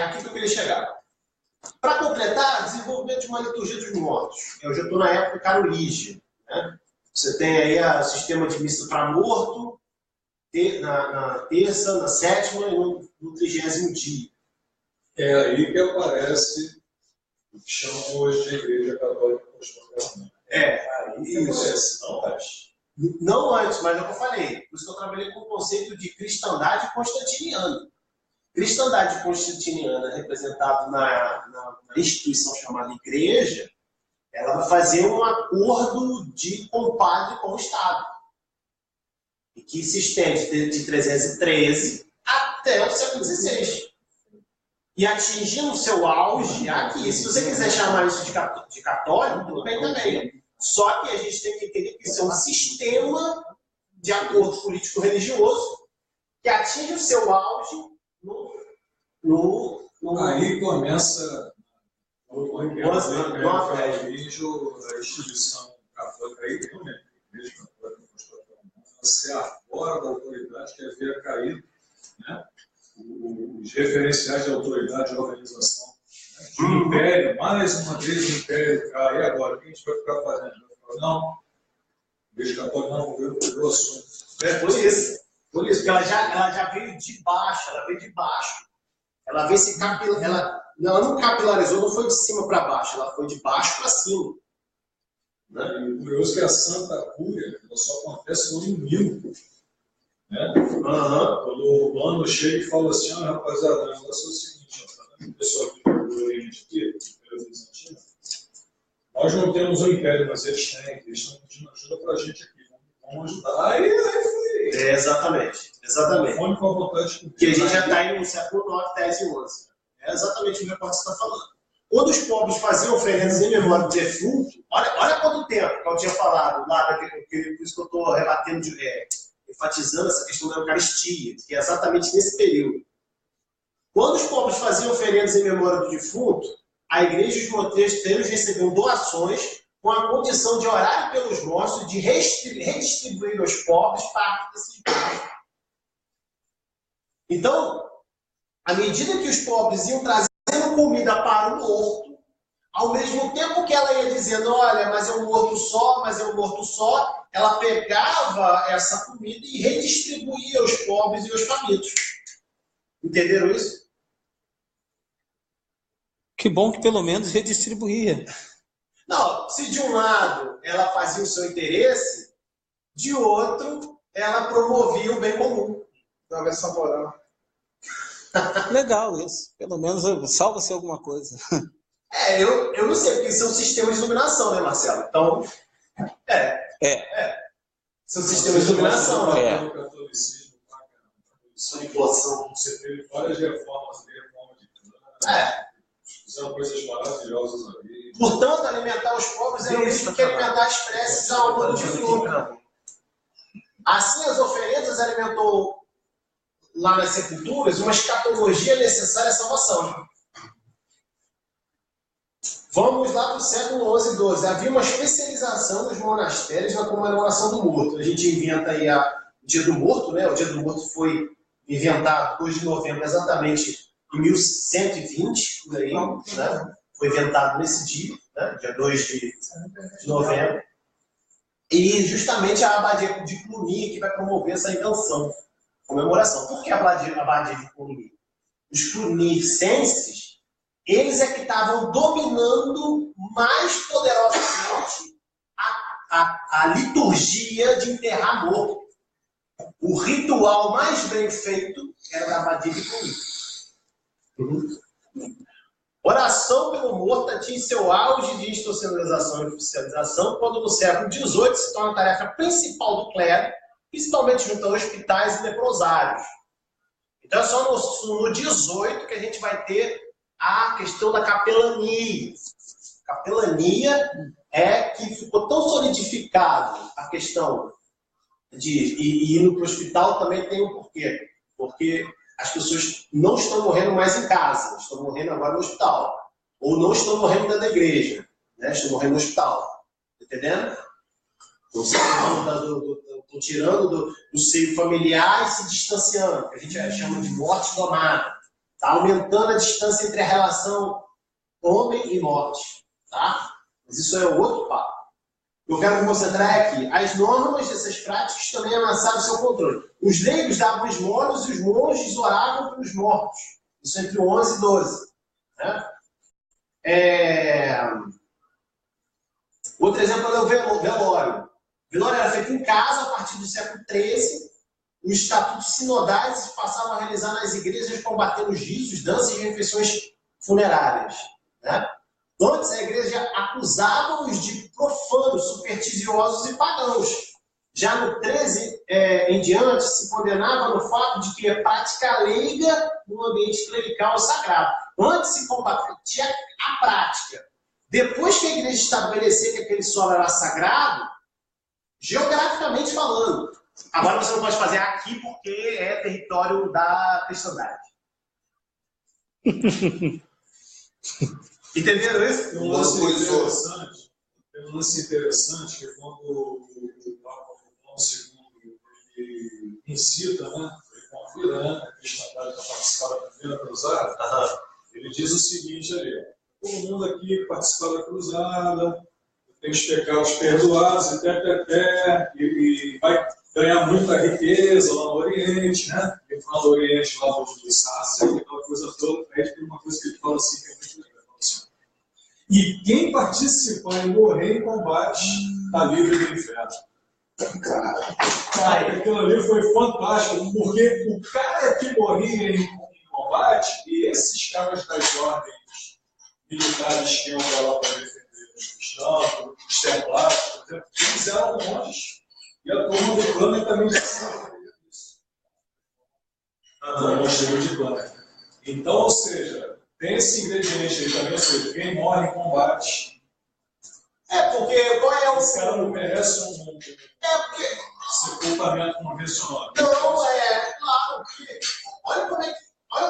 Aqui que eu queria chegar. Para completar, desenvolvimento de uma liturgia dos mortos. Eu já estou na época carolígia. Né? Você tem aí o sistema de missa para morto, na terça, na sétima e no 30º dia. É aí que aparece o que chamam hoje de Igreja Católica Apostólica. Isso. Não antes, mas é o que eu falei. Por isso que eu trabalhei com o conceito de cristandade constantiniana. Cristandade constantiniana, representada na instituição chamada igreja, ela vai fazer um acordo de compadre com o Estado. E que se estende de 313 até o século XVI. E atingindo o seu auge aqui. Se você quiser chamar isso de católico, tudo bem também. Só que a gente tem que entender que isso é um sistema de acordo político-religioso que atinge o seu auge Aí começa a instituição católica aí, realmente, a Igreja Católica Apostólica se afora da autoridade que havia caído, né? Os referenciais de autoridade de organização, né? De império, mais uma vez o império cai, e agora? O que a gente vai ficar fazendo? Não, a Igreja Católica não veio por assunto. Por isso, porque ela já veio de baixo, Ela veio se ela não capilarizou, não foi de cima para baixo, ela foi de baixo para cima. Né? E o curioso é que a Santa Cúria só acontece no domingo. Né? Quando o Urbano chega e fala assim, rapaziada, o negócio é o seguinte, o pessoal aqui do Oriente aqui, do Império Bizantino, nós não temos o Império, mas eles estão pedindo ajuda para a gente aqui, vamos ajudar. Aí foi. Exatamente. Fome com a vontade de que a gente já está indo no século IX, 10 e 11. É exatamente o que você está falando. Quando os pobres faziam oferendas em memória do defunto, olha quanto tempo que eu tinha falado lá, por isso que eu estou relatando, enfatizando essa questão da Eucaristia, que é exatamente nesse período. Quando os pobres faziam oferendas em memória do defunto, a igreja e os mosteiros recebiam doações com a condição de orar pelos mortos e de redistribuir aos pobres parte desses bens. Então, à medida que os pobres iam trazendo comida para o morto, ao mesmo tempo que ela ia dizendo, olha, mas é um morto só, ela pegava essa comida e redistribuía aos pobres e aos famintos. Entenderam isso? Que bom que pelo menos redistribuía. Não, se de um lado ela fazia o seu interesse, de outro ela promovia o bem comum. Dava essa moral. Legal isso. Pelo menos salva-se alguma coisa. Eu não sei, porque são sistemas de iluminação, né, Marcelo? Então, são sistemas de iluminação. É. Manipulação. Você teve várias reformas de fizeram coisas maravilhosas ali. Portanto, alimentar os pobres é o mesmo que alimentar as preces a alma do defunto. Assim, as oferendas alimentou lá nas sepulturas uma escatologia necessária à salvação. Vamos lá para o século XI e XII. Havia uma especialização dos monastérios na comemoração do morto. A gente inventa aí o Dia do Morto, né? O Dia do Morto foi inventado 2 de novembro, exatamente em 1120, por aí, né? Foi inventado nesse dia, né? Dia 2 de novembro. E justamente a abadia de Cluny que vai promover essa invenção, comemoração. Por que a abadia de Cluny? Os clunicenses, eles é que estavam dominando mais poderosamente a liturgia de enterrar morto. O ritual mais bem feito era da abadia de Cluny. Oração pelo morto atinge seu auge de institucionalização e oficialização quando no século XVIII se torna a tarefa principal do clero, principalmente junto a hospitais e leprosários. Então é só no 18 que a gente vai ter a questão da capelania. Capelania é que ficou tão solidificado a questão de ir para o hospital também tem um porquê. Porque as pessoas não estão morrendo mais em casa, estão morrendo agora no hospital. Ou não estão morrendo dentro da igreja, né? Estão morrendo no hospital. Entendendo? Estão tirando do seio familiar e se distanciando, que a gente chama de morte domada. Está aumentando a distância entre a relação homem e morte. Tá? Mas isso é outro papo. Eu quero me concentrar aqui. As normas dessas práticas também amassaram seu controle. Os leigos davam esmolas e os monges oravam pelos mortos. Isso entre 11 e 12. Né? Outro exemplo é o velório. O velório era feito em casa a partir do século XIII. Os estatutos sinodais passavam a realizar nas igrejas combatendo os risos, danças e refeições funerárias. Né? Antes, a igreja acusava-os de profanos, supersticiosos e pagãos. Já no 13 em diante, se condenava no fato de que é prática leiga no ambiente clerical sagrado. Antes se combatia a prática. Depois que a igreja estabelecer que aquele solo era sagrado, geograficamente falando, agora você não pode fazer aqui porque é território da cristandade. Entenderam isso? Tem um lance interessante que é quando o Papa João II ele incita, né? Ele convida, né, a cristandade para participar da primeira cruzada. Ele diz o seguinte ali: todo mundo aqui participar da cruzada, tem os pecados perdoados, e vai ganhar muita riqueza lá no Oriente, né? E lá no Oriente, lá do Sácia, aquela coisa toda. Aí tem uma coisa que ele fala assim que é muito legal. E quem participar e morrer em combate está livre do inferno. Cara, aquilo ali foi fantástico, porque o cara que morria em combate, e esses caras das ordens militares que iam para lá para defender os cristãos, os templários, por exemplo, eles eram monges. E a turma do plano também já sabia disso. De plano. Então, ou seja, tem esse ingrediente aí também, ou seja, quem morre em combate. Porque qual é o. Esse cara não merece porque. sepultamento convencional. Não, claro. Olha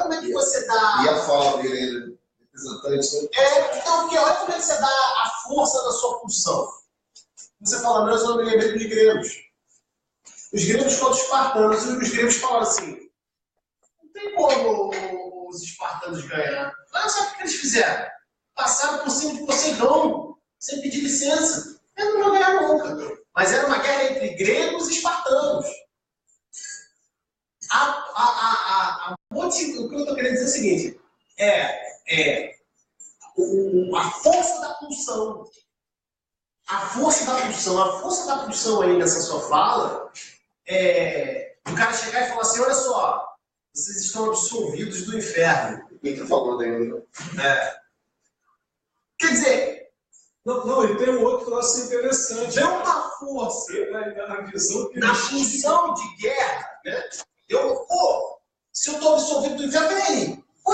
como é que você dá. E a fala dele, representante. Então, porque olha como é que você dá a força da sua função. Você fala, mas eu não me lembrei dos gregos. Os gregos contra os espartanos, e os gregos falaram assim: não tem como os espartanos ganhar. Olha só o que eles fizeram. Passaram por cima de Poseidon, sem pedir licença. Eles não vão ganhar nunca. Mas era uma guerra entre gregos e espartanos. O que eu estou querendo dizer é o seguinte: a força da pulsão. A força da pulsão aí nessa sua fala o cara chegar e falar assim: olha só, vocês estão absolvidos do inferno. Quem está falando ainda? Quer dizer, Não, e tem um outro troço interessante. deu uma força Na visão que na função de guerra, né? Se eu estou absolvido do inferno, peraí. Pô,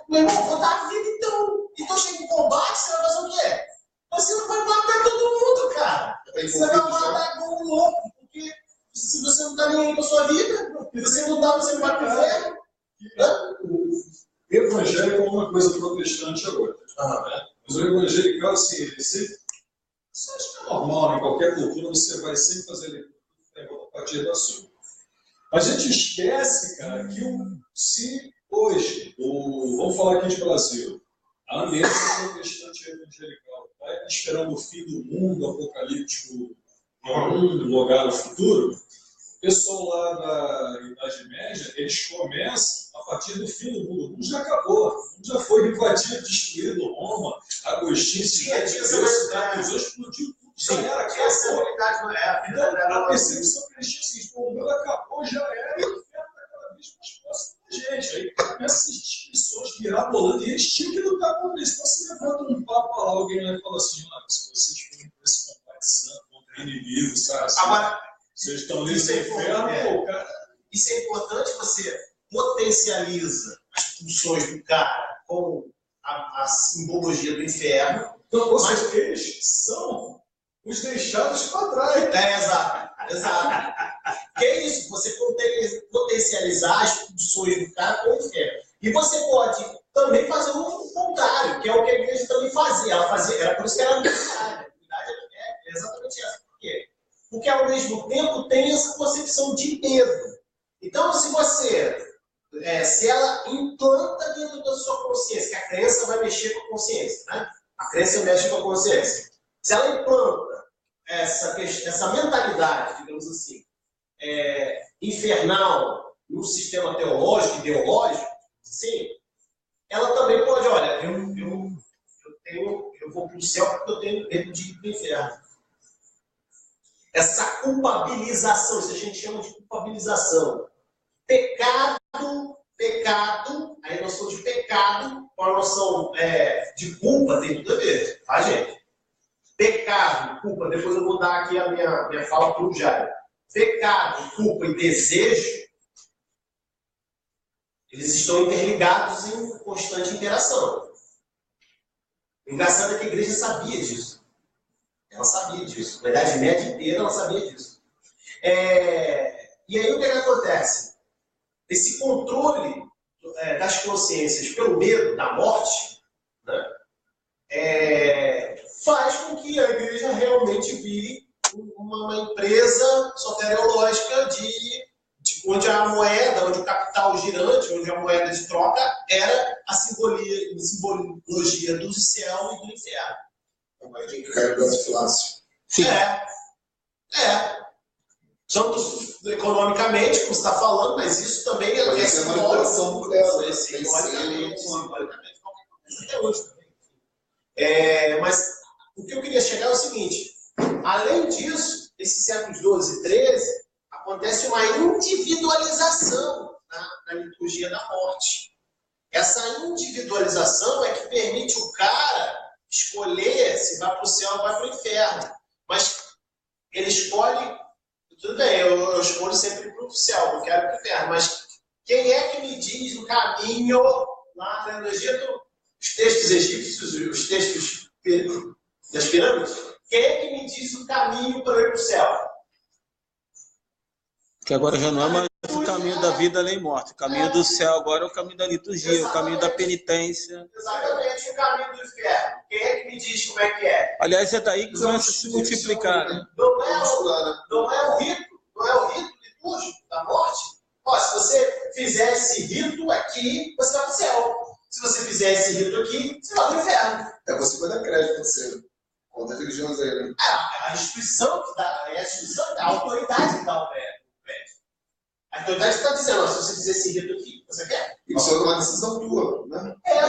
meu irmão, vou dar a vida então. Então chega em combate, você vai fazer o quê? Você não vai matar todo mundo, cara. Você vai matar igual um louco, porque se você não está nem aí com a sua vida, você não vai pro inferno. o evangélico é uma coisa, protestante é outra. Né? Mas o evangelical, assim, ele sempre. Isso acho que é normal, né? Em qualquer cultura você vai sempre fazer a partir da sua. A gente esquece, cara, que se hoje, vamos falar aqui de Brasil, a ambiente protestante evangelical está esperando o fim do mundo apocalíptico em algum lugar no futuro, o pessoal lá da Idade Média, eles começam a partir do fim do mundo. O mundo já acabou, o mundo já foi invadido, destruído, Roma, Agostinho, cidade de Deus, explodiu tudo, já era, acabou. A percepção cristã é o seguinte, o mundo acabou, já era, e o inferno está cada vez mais próximo da gente. Aí começam essas discussões mirabolantes, e eles tinham que lutar contra isso. Então se levanta um papo lá, alguém lá e fala assim, se vocês forem para esse combate santo contra inimigo, sabe? Assim, Agora, vocês estão ali sem inferno, cara. Isso é importante, você potencializa as funções do cara com a simbologia do inferno. Então, ou seja, eles são os deixados para trás. Exato. Que é isso, você potencializar as funções do cara com o inferno. E você pode também fazer o contrário, que é o que a igreja também fazia. Era por isso que era missionária. A unidade é exatamente essa. Por quê? Porque ao mesmo tempo tem essa concepção de medo. Então, se ela implanta dentro da sua consciência, que a crença vai mexer com a consciência, né? A crença mexe com a consciência. Se ela implanta essa mentalidade, digamos assim, infernal no sistema teológico, ideológico, sim, ela também pode, olha, eu vou para o céu porque eu tenho medo de ir para o inferno. Essa culpabilização, isso a gente chama de culpabilização. Pecado, aí a noção de pecado com a noção de culpa tem tudo a ver, tá, gente? Pecado, culpa, depois eu vou dar aqui a minha fala para o Jair. Pecado, culpa e desejo, eles estão interligados em constante interação. O engraçado é que a igreja sabia disso. Ela sabia disso. Na Idade Média inteira ela sabia disso. E aí o que acontece? Esse controle das consciências pelo medo da morte, né, faz com que a igreja realmente vire uma empresa soteriológica onde a moeda, onde o capital girante, onde a moeda de troca era a simbologia do céu e do inferno. A moeda de carga flácio. Tanto economicamente, como você está falando, mas isso também é manipulação por ela. Simbolicamente, até hoje também. Mas o que eu queria chegar é o seguinte: além disso, esses séculos 12 e 13, acontece uma individualização na liturgia da morte. Essa individualização é que permite o cara escolher se vai para o céu ou vai para o inferno. Mas ele escolhe, tudo bem, eu escolho sempre para o céu, não quero para o inferno. Mas quem é que me diz o caminho lá no Egito? Os textos egípcios, os textos das pirâmides? Quem é que me diz o caminho para ir para o céu? Que agora já não é mais o caminho da vida além morte. O caminho do céu agora é o caminho da liturgia, o caminho da penitência. Exatamente, o caminho do inferno. Quem é que me diz como é que é? Aliás, é daí que começa a se multiplicar. Né? Não é o rito litúrgico da morte. Ó, se você fizer esse rito aqui, você vai para o céu. Se você fizer esse rito aqui, você vai para o inferno. Você vai dar crédito, você. Conta religiosa aí, né? A instituição que dá, a autoridade que dá o crédito. A autoridade está dizendo, ó, se você fizer esse rito aqui, você quer? Isso é uma decisão tua, né? É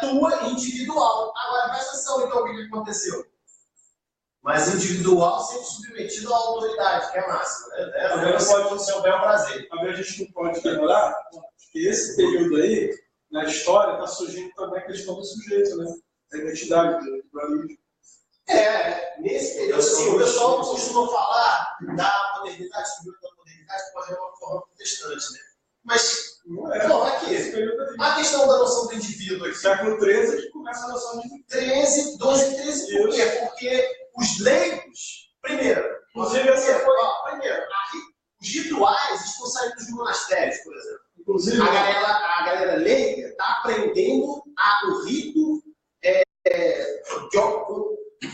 tua, individual. Agora, presta atenção, então, o que aconteceu? Mas individual sempre submetido à autoridade, que é a máxima, né? Agora Não pode no seu bel prazer. Talvez a gente não pode ignorar que esse período aí, na história, está surgindo também a questão do sujeito, né? Da identidade, do pluralismo. Nesse período, sim, o pessoal costuma falar da modernidade, da modernidade de uma forma protestante, né? Mas não é que a questão da noção do indivíduo aqui. Século XIII que começa a noção de 13, 12 e 13, por quê? Porque os leigos, primeiro, os rituais estão saindo dos monastérios, por exemplo. Inclusive, A galera leiga está aprendendo o rito,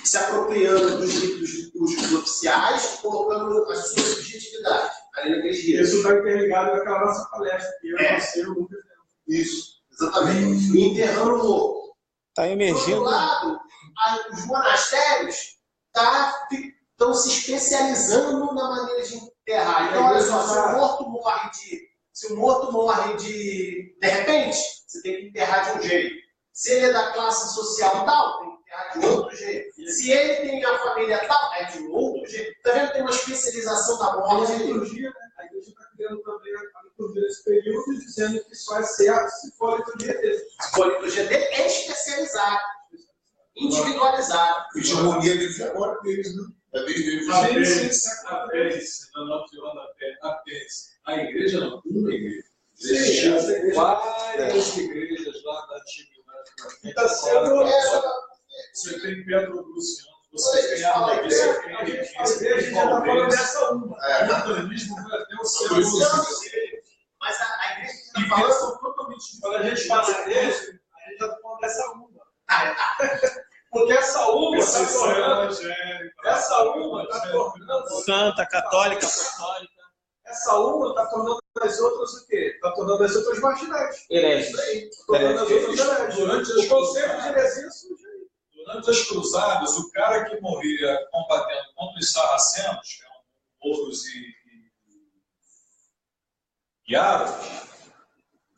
se apropriando dos ritos oficiais, colocando as suas subjetividades ali naqueles dias. isso está interligado com aquela nossa palestra, que eu e você, o Lucas. Isso, exatamente. E enterrando o morto. Está Por emergindo. outro lado, os monastérios estão se especializando na maneira de enterrar. Então, olha só, se o morto morre de repente, você tem que enterrar de um jeito. Se ele é da classe social tal, tem que enterrar de outro jeito. Se ele tem a família tal, é de outro jeito. Está vendo? Tem uma especialização da A morte. liturgia, né? A igreja está criando também a liturgia nesse período, dizendo que só é certo se for a liturgia dele. A liturgia dele é especializada, individualizada. E de harmonia deles é agora deles, né? É desde eles. A igreja não, uma igreja. Sim, essa igreja. Várias igrejas lá da antiguidade. Está sendo. Você tem Pedro Luciano, Quando a você gente tem fala a igreja, A gente já está falando dessa uma. O modernismo vai até o Não, século sei. Mas a igreja que está falando são totalmente Quando a gente fala igreja, a gente está falando dessa uma. Ah, Porque essa uma está Vocês são tornando. evangélicos. Essa uma está tornando. Santa, católica, apostólica. Essa uma está tornando as outras o quê? Está tornando as outras marginais. Hereges. Está tornando as outras hereges. Durante O conceito de heresia surge aí. Durante as cruzadas, o cara que morria combatendo contra os sarracenos, que eram ouros e árabes,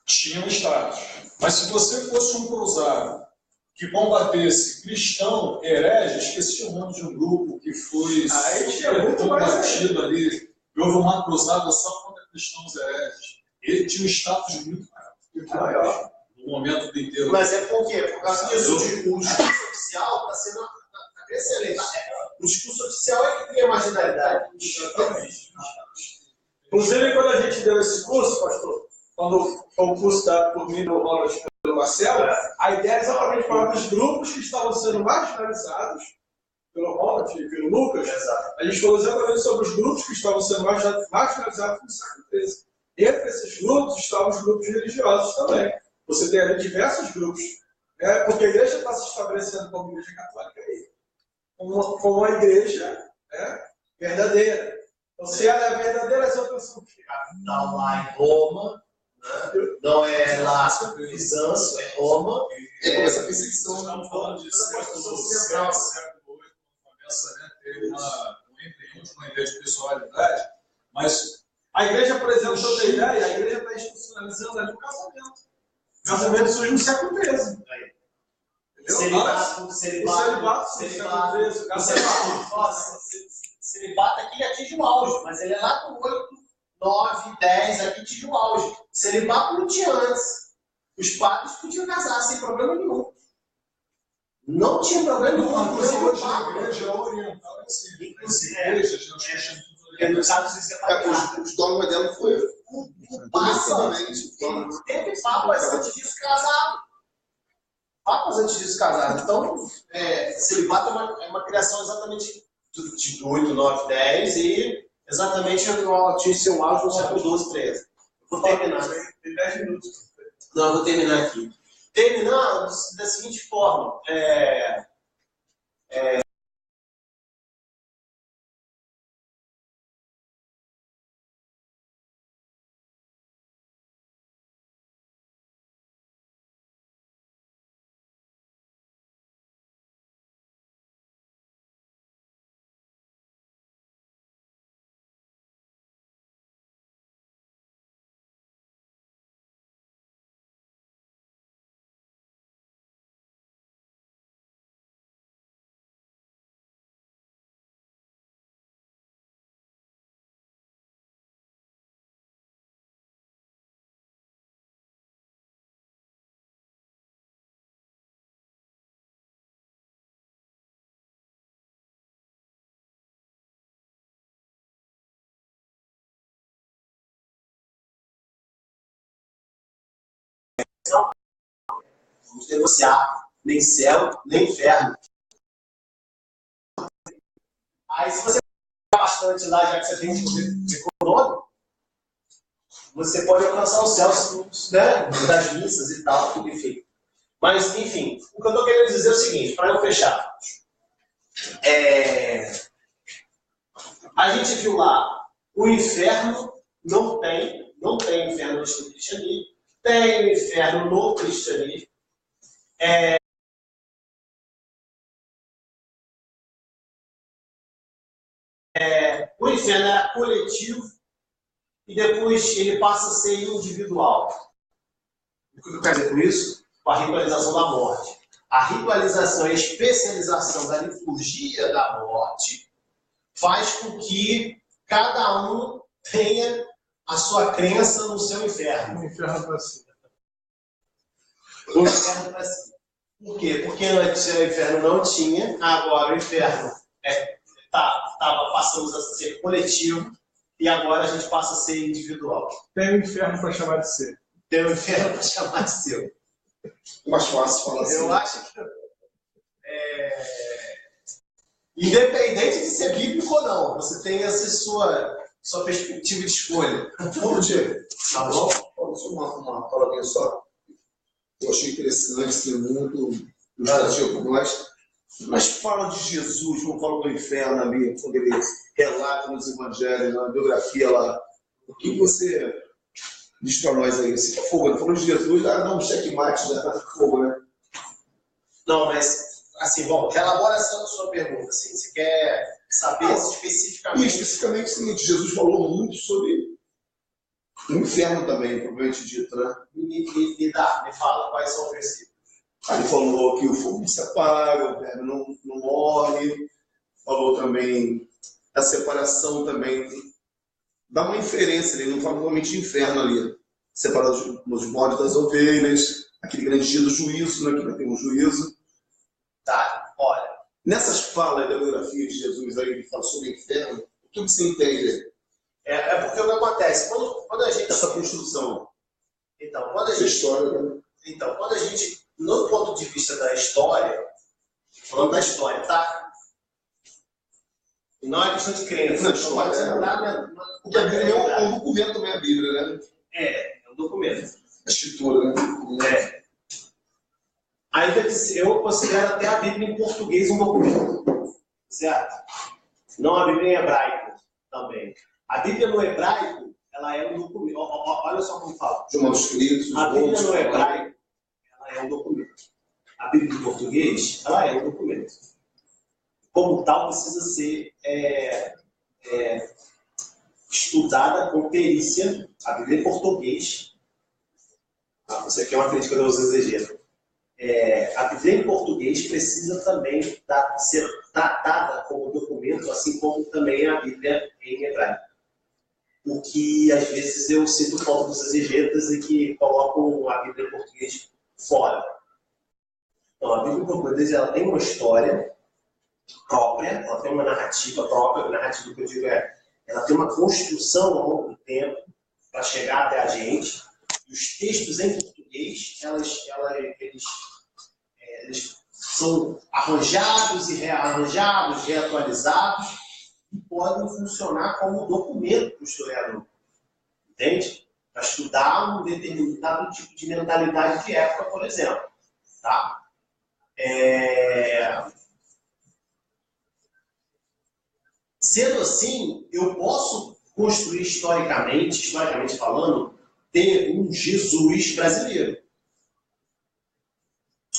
tinha um status. Mas se você fosse um cruzado que combatesse cristão herege, esqueci o nome de um grupo que foi Aí tinha muito mais combatido ali, e houve uma cruzada só contra cristãos hereges. Ele tinha um status muito maior no momento do inteiro. mas é por quê? Por causa que o discurso oficial está sendo. Está crescendo. O discurso oficial é que cria marginalidade. Inclusive, quando a gente deu esse curso, pastor, quando foi um curso dado por mim, no Ronald e pelo Marcelo, a ideia é exatamente falar dos grupos que estavam sendo marginalizados pelo Ronald e pelo Lucas. A gente falou exatamente sobre os grupos que estavam sendo marginalizados no século XIII. Entre esses grupos estavam os grupos religiosos também. Você tem ali diversos grupos, né? Porque a igreja está se estabelecendo como igreja católica aí, como uma igreja, né, verdadeira. Então, se ela é verdadeira, as outras são Não lá em Roma, né? Não é lá Bizâncio, é Roma. E começa a perseguição. Estamos falando de século VII, século VIII, começa a ter um embrião de uma ideia de pessoalidade, mas a igreja, por exemplo, toda a ideia, a igreja está institucionalizando ali o casamento. O casamento surge no século XIII. Celibato, O celibato, celibato aqui atinge o auge, mas ele é lá com 8, 9, 10, aqui atinge o auge. Celibato não tinha antes. Os padres podiam casar sem problema nenhum. Não tinha problema nenhum, inclusive o Papa. a igreja oriental é assim, as igrejas, os cristianos Os dogmas dela foi O Papa teve papas antes disso casado. Papas antes disso casado. Então, celibato é uma criação exatamente de 8, 9, 10 e exatamente atinge seu auge no século 12, 13. Vou terminar. Tem 10 minutos. Não, vou terminar aqui. Terminando da seguinte forma. Vamos negociar nem céu, nem inferno. Aí, se você bastante lá, já que você tem de econômico, você pode alcançar o céu, né, das missas e tal, tudo, enfim. Mas, enfim, o que eu estou querendo dizer é o seguinte, para eu fechar. A gente viu lá, o inferno não tem inferno no cristianismo, tem o inferno no cristianismo. O inferno era coletivo e depois ele passa a ser individual. O que eu quero dizer com isso? Com a ritualização da morte. A ritualização e a especialização da liturgia da morte faz com que cada um tenha a sua crença no seu inferno. O inferno para si. O inferno para si. Por quê? Porque antes o inferno não tinha, agora o inferno passamos a ser coletivo e agora a gente passa a ser individual. Tem o inferno para chamar de ser. Tem o inferno para chamar de seu. Mais fácil falar assim. Eu acho que independente de ser bíblico ou não, você tem essa sua perspectiva de escolha. Bom dia. Tá bom? Só uma palavrinha só. Eu achei interessante ser muito ilustrativo por nós. Mas fala de Jesus, não fala do inferno ali, quando ele relata nos evangelhos, na biografia lá. O que você diz para nós aí? Se for fogo, ele falou de Jesus, dá um checkmate, já tá fogo, né? Não, mas, assim, bom, elaboração da sua pergunta, assim, você quer saber especificamente? E especificamente o seguinte, Jesus falou muito sobre o inferno também, propriamente dito, né? Me fala, quais são os versículos? Ele falou que o fogo não se apaga, o verme não morre. Falou também da separação também. Dá uma inferência, ele não fala normalmente de inferno ali. Separar os bodes das ovelhas, aquele grande dia do juízo, né, que vai ter um juízo. Tá, olha. Nessas falas da biografia de Jesus aí, que fala sobre o inferno, o que você entende? É porque o que acontece? Quando a gente... Essa construção. Então, quando a Essa gente... história, né? Então, quando a gente, no ponto de vista da história, falando da história, tá? Não é questão de crença. Não, história, porque a Bíblia é um documento também, a Bíblia, né? É um documento. A escritura, né? Ainda que eu considero até a Bíblia em português um documento. Certo? Não a Bíblia em hebraico também. A Bíblia no hebraico, ela é um documento. Olha só como fala. De manuscritos, a Bíblia no hebraico, ela é um documento. A Bíblia em português, ela é um documento. Como tal, precisa ser estudada com perícia. A Bíblia em português. Você quer uma crítica dos exegetas. A Bíblia em português precisa também ser tratada como documento, assim como também a Bíblia em hebraico. Porque, às vezes, eu sinto falta dos exegetas e que colocam a Bíblia em português fora. Então, a Bíblia em português ela tem uma história própria, ela tem uma narrativa própria. A narrativa que eu digo ela tem uma construção ao longo do tempo para chegar até a gente. E os textos em português, eles são arranjados e rearranjados, reatualizados, e podem funcionar como documento para o historiador. Entende? Para estudar um determinado tipo de mentalidade de época, por exemplo. Tá? Sendo assim, eu posso construir historicamente falando, ter um Jesus brasileiro.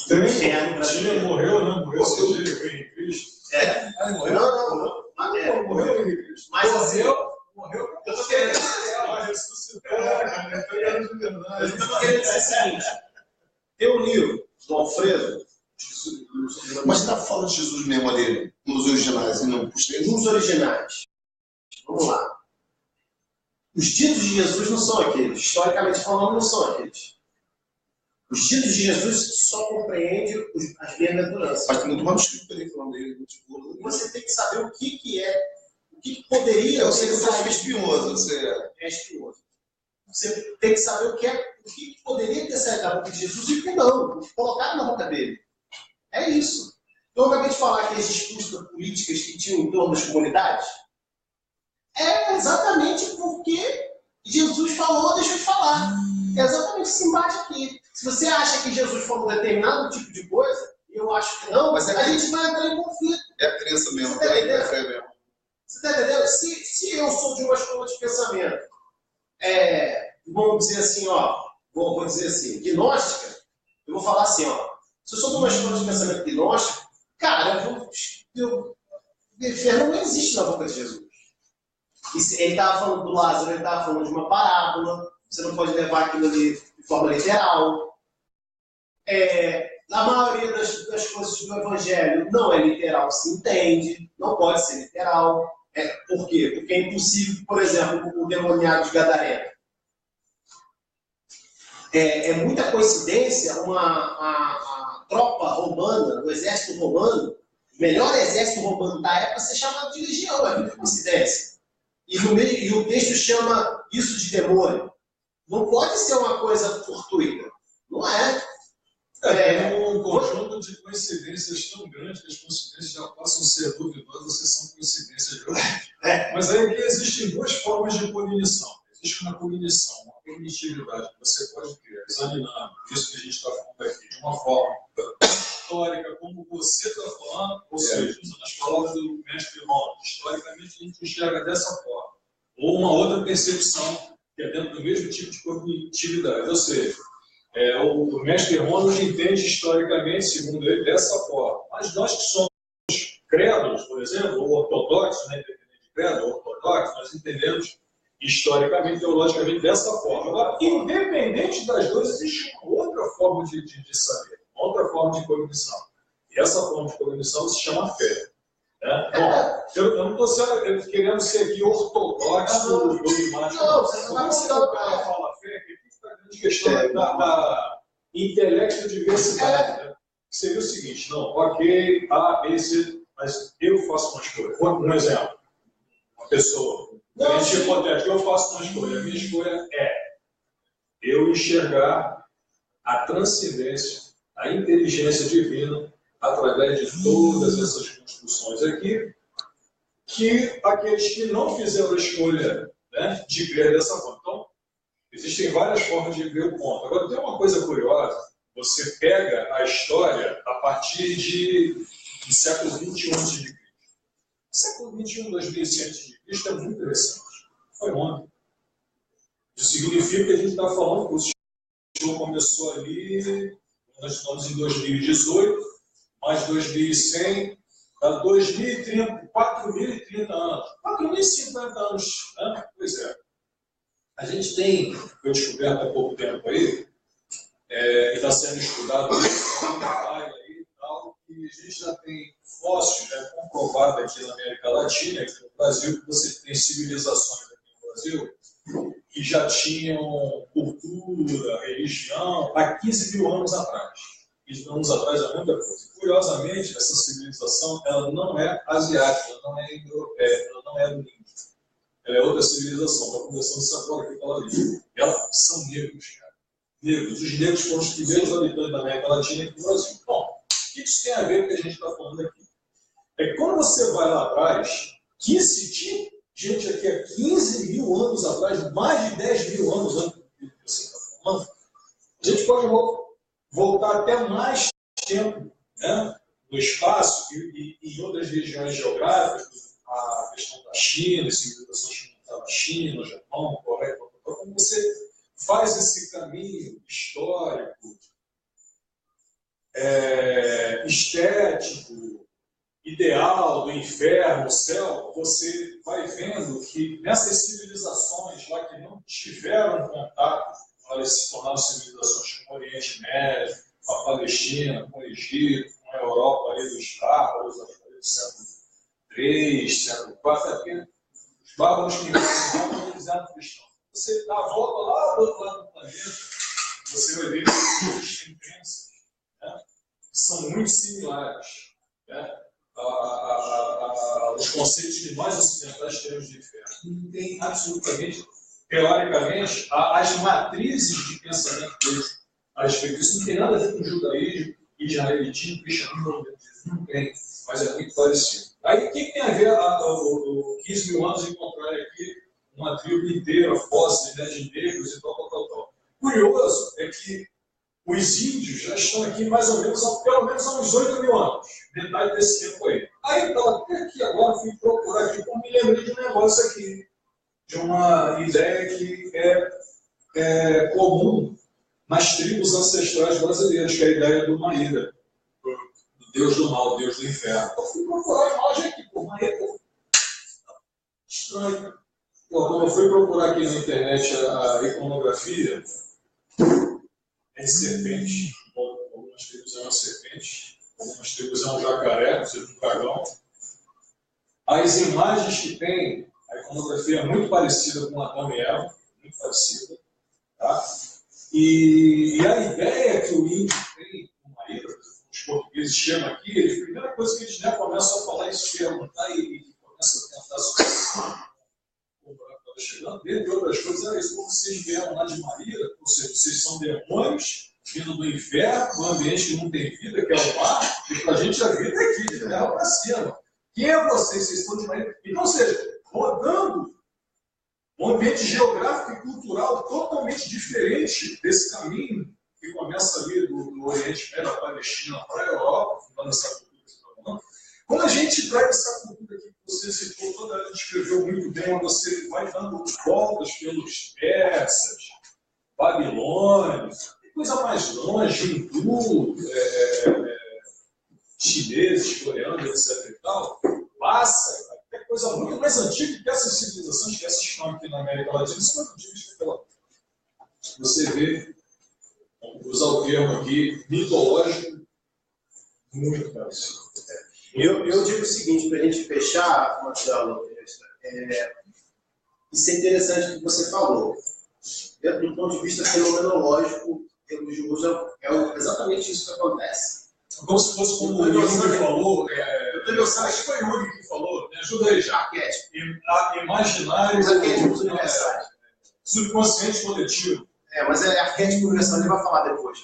Um inferno brasileiro. Morreu, né? Morreu seu dia, veio em Cristo. Morreu? Não. Morreu em Cristo. Mas assim, Morreu. eu estou querendo dizer o seguinte: tem um livro do Alfredo. Mas está falando de Jesus mesmo ali, nos originais, e não posteriores? Nos originais. Vamos lá. Os ditos de Jesus não são aqueles. Historicamente falando, não são aqueles. Os ditos de Jesus só compreendem as bem-aventuranças. Mas tem muito manuscrito ali falando dele. Você tem que saber o que é, o que poderia Eu sei que você é sair. espinhoso, você É espinhoso. Você tem que saber o que poderia ter saído da boca de Jesus e o que não, o que colocaram na boca dele. É isso. Então, eu acabei de falar aqueles discursos políticos que tinham em torno das comunidades. É exatamente porque Jesus falou, deixa eu te falar. É exatamente esse embate aqui. Se você acha que Jesus falou determinado tipo de coisa, eu acho que não, mas a gente vai entrar em conflito. É a crença mesmo, Você tá é entendendo? a fé mesmo. Você está entendendo? Se eu sou de uma escola de pensamento, vamos dizer assim, vou dizer assim, gnóstica, eu vou falar assim, se eu sou de uma escola de pensamento gnóstica, cara, o inferno não existe na boca de Jesus. Ele estava falando do Lázaro, ele estava falando de uma parábola, você não pode levar aquilo ali de forma literal. Na maioria das coisas do Evangelho não é literal, se entende, não pode ser literal. Por quê? Porque é impossível, por exemplo, o demoniado de Gadareno. É muita coincidência a tropa romana, o exército romano, o melhor exército romano da época, ser chamado de legião, é muita coincidência. E o texto chama isso de demônio. Não pode ser uma coisa fortuita. Não é. É um conjunto de coincidências tão grande que as coincidências já passam a ser duvidosas se são coincidências grandes. Mas aí aqui existem duas formas de cognição. Existe uma cognição, uma cognitividade que você pode ter, examinando isso que a gente está falando aqui, de uma forma histórica, como você está falando, ou seja, usando as palavras do mestre Ron, historicamente a gente enxerga dessa forma. Ou uma outra percepção, que é dentro do mesmo tipo de cognitividade, ou seja, o mestre Ron nos entende historicamente, segundo ele, dessa forma. Mas nós que somos crédulos, por exemplo, ou ortodoxos, né, independente de credo, ou ortodoxos, nós entendemos historicamente, teologicamente, dessa forma. Agora, independente das duas, existe uma outra forma de saber, uma outra forma de cognição. E essa forma de cognição se chama fé. Né? Bom, eu não estou querendo ser aqui ortodoxo, dogmático. Não, você não Quando está você fala fé, aqui está a grande questão da intelecto-diversidade. Né? Seria o seguinte, não, ok, A, B, C, mas eu faço uma escolha. Um exemplo, uma pessoa, hipotético, eu faço uma escolha. A minha escolha é eu enxergar a transcendência, a inteligência divina, através de todas essas construções aqui, que aqueles que não fizeram a escolha, né, de ver dessa forma. Então, existem várias formas de ver o ponto. Agora, tem uma coisa curiosa, você pega a história a partir do século XXI a.C. O século XXI, 2100 a.C. é muito recente. Foi ontem. Isso significa que a gente está falando que o show começou ali, nós estamos em 2018, mais 2100, 2030, 4.030 anos, 4.050 anos, né? Pois é. A gente tem, foi descoberto há pouco tempo aí, e está sendo estudado aí e tal, e a gente já tem fósseis, né, comprovados aqui na América Latina, aqui no Brasil, que você tem civilizações aqui no Brasil que já tinham cultura, religião, há 15 mil anos atrás. 15 mil anos atrás é muita coisa. Curiosamente, essa civilização ela não é asiática, ela não é europeia, ela não é do Índio. Ela é outra civilização. Está começando essa agora aqui falar disso. Elas são negros, cara. Negros. Os negros foram os primeiros habitantes da América Latina e do Brasil. Bom, o que isso tem a ver com o que a gente está falando aqui? É que quando você vai lá atrás, que se tinha gente aqui há 15 mil anos atrás, mais de 10 mil anos antes do que você está falando, a gente pode voltar até mais tempo, né, no espaço e em outras regiões geográficas, a questão da China, civilizações da China, Japão, Coreia, como você faz esse caminho histórico, estético, ideal do inferno, o céu, você vai vendo que nessas civilizações lá que não tiveram contato, elas se tornaram civilizações com o Oriente Médio, com a Palestina, com o Egito, com a Europa ali dos bárbaros, do século III, século IV, os bárbaros que eles eram cristãos. Você dá a volta lá do outro lado do planeta, você vai ver que existem crenças, né, que são muito similares, né, os conceitos que nós ocidentais temos de inferno. Não tem absolutamente teoricamente, as matrizes de pensamento deles a respeito disso não tem nada a ver com o judaísmo, israelitismo, cristianismo, não tem, mas é muito parecido. Aí, o que tem a ver o 15 mil anos encontrar aqui uma tribo inteira, fósseis, né, de negros e tal. Curioso é que os índios já estão aqui mais ou menos, pelo menos há uns 8 mil anos, metade desse tempo aí. Aí eu estava até aqui agora, fui procurar aqui, como me lembrei de um negócio aqui, de uma ideia que é comum nas tribos ancestrais brasileiras, que é a ideia do Maíra, do Deus do mal, Deus do inferno. Eu fui procurar a imagem aqui, pô, Maíra, estranho. Pô, quando eu fui procurar aqui na internet a iconografia, é serpente, algumas tribos é uma serpente, algumas tribos é um jacaré, ou seja, um dragão. As imagens que tem, a iconografia é muito parecida com Adão e Eva, muito parecida, tá? E a ideia que o índio tem, o Maíra, os portugueses chamam aqui, a primeira coisa que eles já começam a falar isso, perguntar e começam a tentar associar o buraco estava chegando, dentre outras coisas, era isso, como vocês vieram lá de Maíra, ou seja, vocês são demônios vindo do inferno, um ambiente que não tem vida, que é o mar, e para a gente a vida é aqui, de terra para cima. Quem é vocês? Vocês estão de Maíra. Então, ou seja, rodando um ambiente geográfico e cultural totalmente diferente desse caminho que começa ali do Oriente Médio, da Palestina para a Europa, fundando essa cultura que você está falando. Quando a gente traz essa cultura aqui que você citou, toda ela descreveu muito bem, onde você vai dando voltas pelos persas, babilônios, coisa mais longe, hindu, chineses, coreanos, etc. e tal, passa até coisa muito mais antiga que essas civilizações, que essas que estão aqui na América Latina, são muito antigas que aquela. Você vê, vamos usar o termo aqui, mitológico, muito parecido. Eu digo o seguinte, para a gente fechar, Marcelo, isso é interessante o que você falou. Do ponto de vista fenomenológico, religioso, é exatamente isso que acontece. Como se fosse como o Jung falou, acho que foi o Jung que falou, me ajuda aí já. Arquétipo. Imaginário. Os arquétipos universais. Subconsciente coletivo. Mas é arquétipo universal, a gente vai falar depois.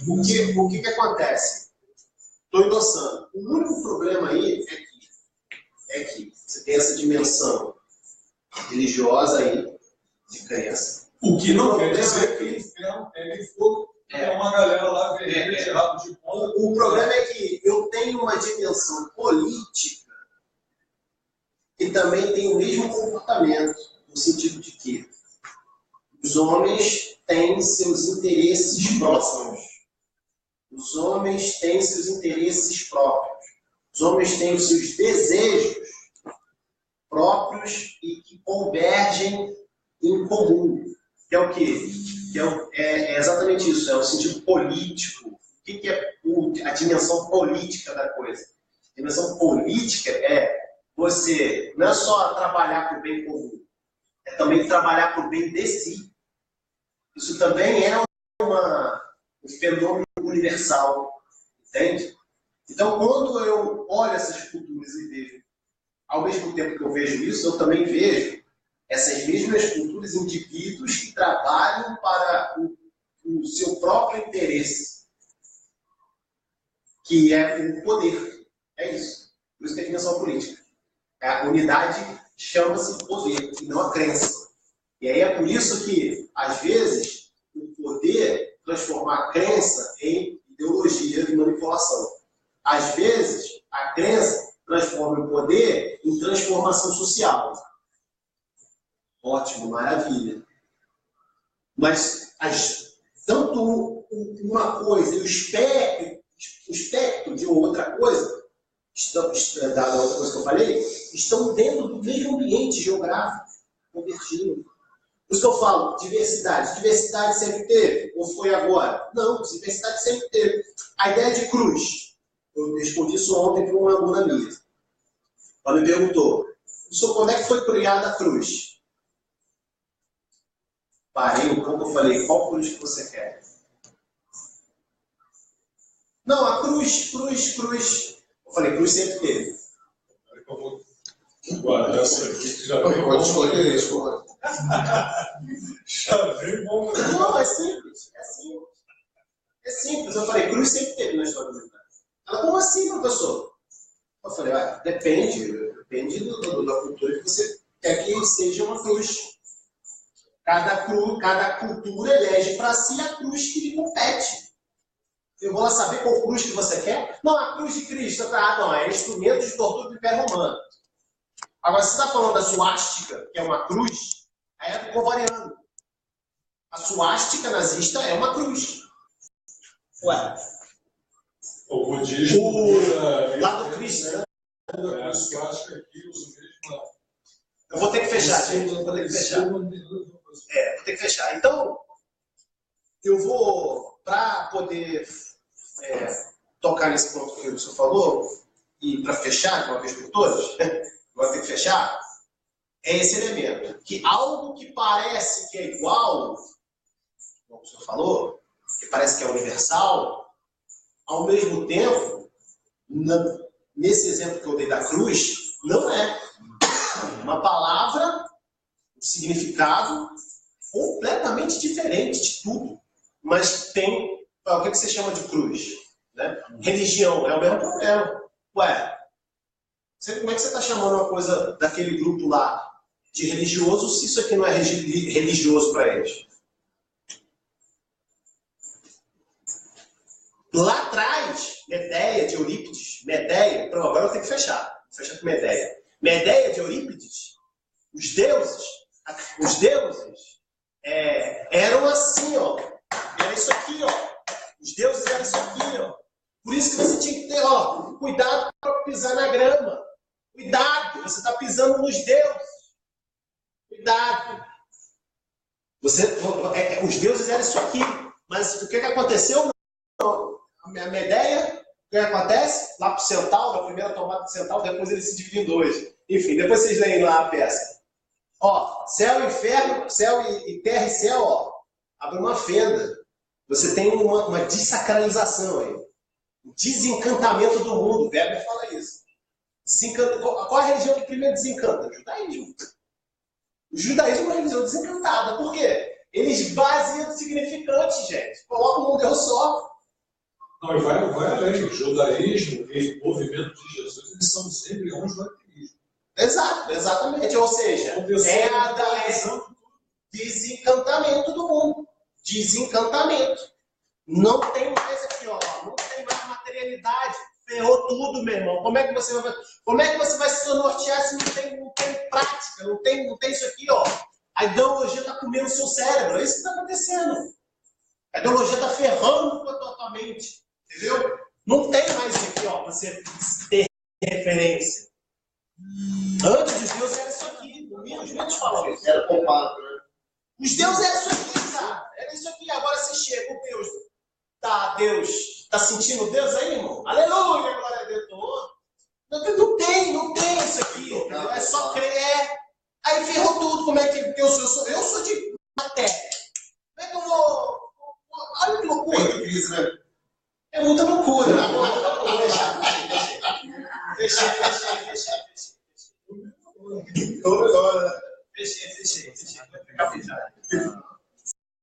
O que acontece? Estou endossando. O único problema aí é que você tem essa dimensão religiosa aí, de crença. O que não quer dizer que o inferno pega fogo. É uma galera lá errado de ponta. O problema é que eu tenho uma dimensão política que também tem o mesmo comportamento, no sentido de que os homens têm seus interesses próximos. Os homens têm seus interesses próprios. Os homens têm os seus desejos próprios e que convergem em comum. Que é o quê? É exatamente isso, é o sentido político. O que é a dimensão política da coisa? A dimensão política é você não é só trabalhar para o bem comum, é também trabalhar para o bem de si. Isso também é um fenômeno universal, entende? Então, quando eu olho essas culturas e vejo, ao mesmo tempo que eu vejo isso, eu também vejo essas mesmas culturas, indivíduos que trabalham para o seu próprio interesse, que é o poder. É isso. Por isso que é a dimensão política. A unidade chama-se poder, e não a crença. E aí é por isso que, às vezes, o poder transforma a crença em ideologia de manipulação. Às vezes, a crença transforma o poder em transformação social. Ótimo, maravilha. Mas tanto uma coisa e o espectro de outra coisa, da outra coisa que eu falei, estão dentro do mesmo ambiente geográfico, convergindo. Por isso que eu falo, diversidade. Diversidade sempre teve? Ou foi agora? Não, diversidade sempre teve. A ideia de cruz. Eu respondi isso ontem para uma aluna minha. Ela me perguntou, professor, quando é que foi criada a cruz? Parei um pouco e falei, qual cruz que você quer? Não, a cruz. Eu falei, cruz sempre teve. Agora, essa aqui já vem Pode escolher, escolhe. Já vem bom. Não, é simples. É simples. É simples. Eu falei, cruz sempre teve na história militar. Ela, como assim, professor? Eu falei, depende da cultura que você quer que seja uma cruz. Cada cultura elege para si a cruz que lhe compete. Eu vou lá saber qual cruz que você quer? Não, a cruz de Cristo. Não, é instrumento de tortura do Império Romano. Agora, se você está falando da suástica, que é uma cruz, aí é do covariano. A suástica nazista é uma cruz. Ué. O budismo. Lá do Cristo, né? A suástica aqui usa o mesmo. Eu vou ter que fechar, gente. Vou ter que fechar. Vou ter que fechar. Então, eu vou, para poder tocar nesse ponto que o senhor falou, e para fechar, de uma vez por todas, vou ter que fechar, é esse elemento. Que algo que parece que é igual, como o senhor falou, que parece que é universal, ao mesmo tempo, nesse exemplo que eu dei da cruz, não é. Uma palavra, um significado completamente diferente de tudo. Mas tem... O que você chama de cruz? Né? Religião é o mesmo problema. Ué, como é que você está chamando uma coisa daquele grupo lá de religioso se isso aqui não é religioso para eles? Lá atrás, Medeia de Eurípides, agora eu tenho que fechar. Vou fechar com Medeia. Medeia de Eurípides, os deuses eram assim, ó. Era isso aqui, ó. Os deuses eram isso aqui, ó. Por isso que você tinha que ter, ó, cuidado para pisar na grama. Cuidado, você está pisando nos deuses. Cuidado. Os deuses eram isso aqui. Mas o que aconteceu? A Medeia, o que acontece? Lá para o Centauro, a primeira tomada do Centauro, depois ele se divide em dois. Enfim, depois vocês leem lá a peça. Ó, céu e inferno, céu e terra e céu, ó, abre uma fenda. Você tem uma desacralização aí. Um desencantamento do mundo. O Weber fala isso. Qual a religião que primeiro desencanta? O judaísmo. O judaísmo é uma religião desencantada. Por quê? Eles baseam o significante, gente. Colocam num Deus só. Não, e vai além. O judaísmo e o movimento de Jesus, eles são os embriões do ateísmo. Exato, exatamente. Ou seja, desencantamento do mundo. Desencantamento. Não tem mais aqui, ó. Não tem mais materialidade. Ferrou tudo, meu irmão. Como é que você vai se nortear se não tem prática? Não tem isso aqui, ó. A ideologia está comendo o seu cérebro. É isso que está acontecendo. A ideologia está ferrando com a tua mente. Entendeu? Não tem mais isso aqui, ó, para você ter referência. Antes os deuses eram isso aqui. Os mitos falam isso. Era poupado, né? Os deuses eram isso aqui, cara. Era isso aqui. Agora você chega, o Deus. Tá sentindo Deus aí, irmão? Aleluia, glória a Deus. Não tem isso aqui. Entendeu? É só crer. Aí ferrou tudo. Como é que eu sou de matéria. Como é que eu vou... Olha que loucura. É muita loucura. Fechei. Fechei. Vai ficar fechado.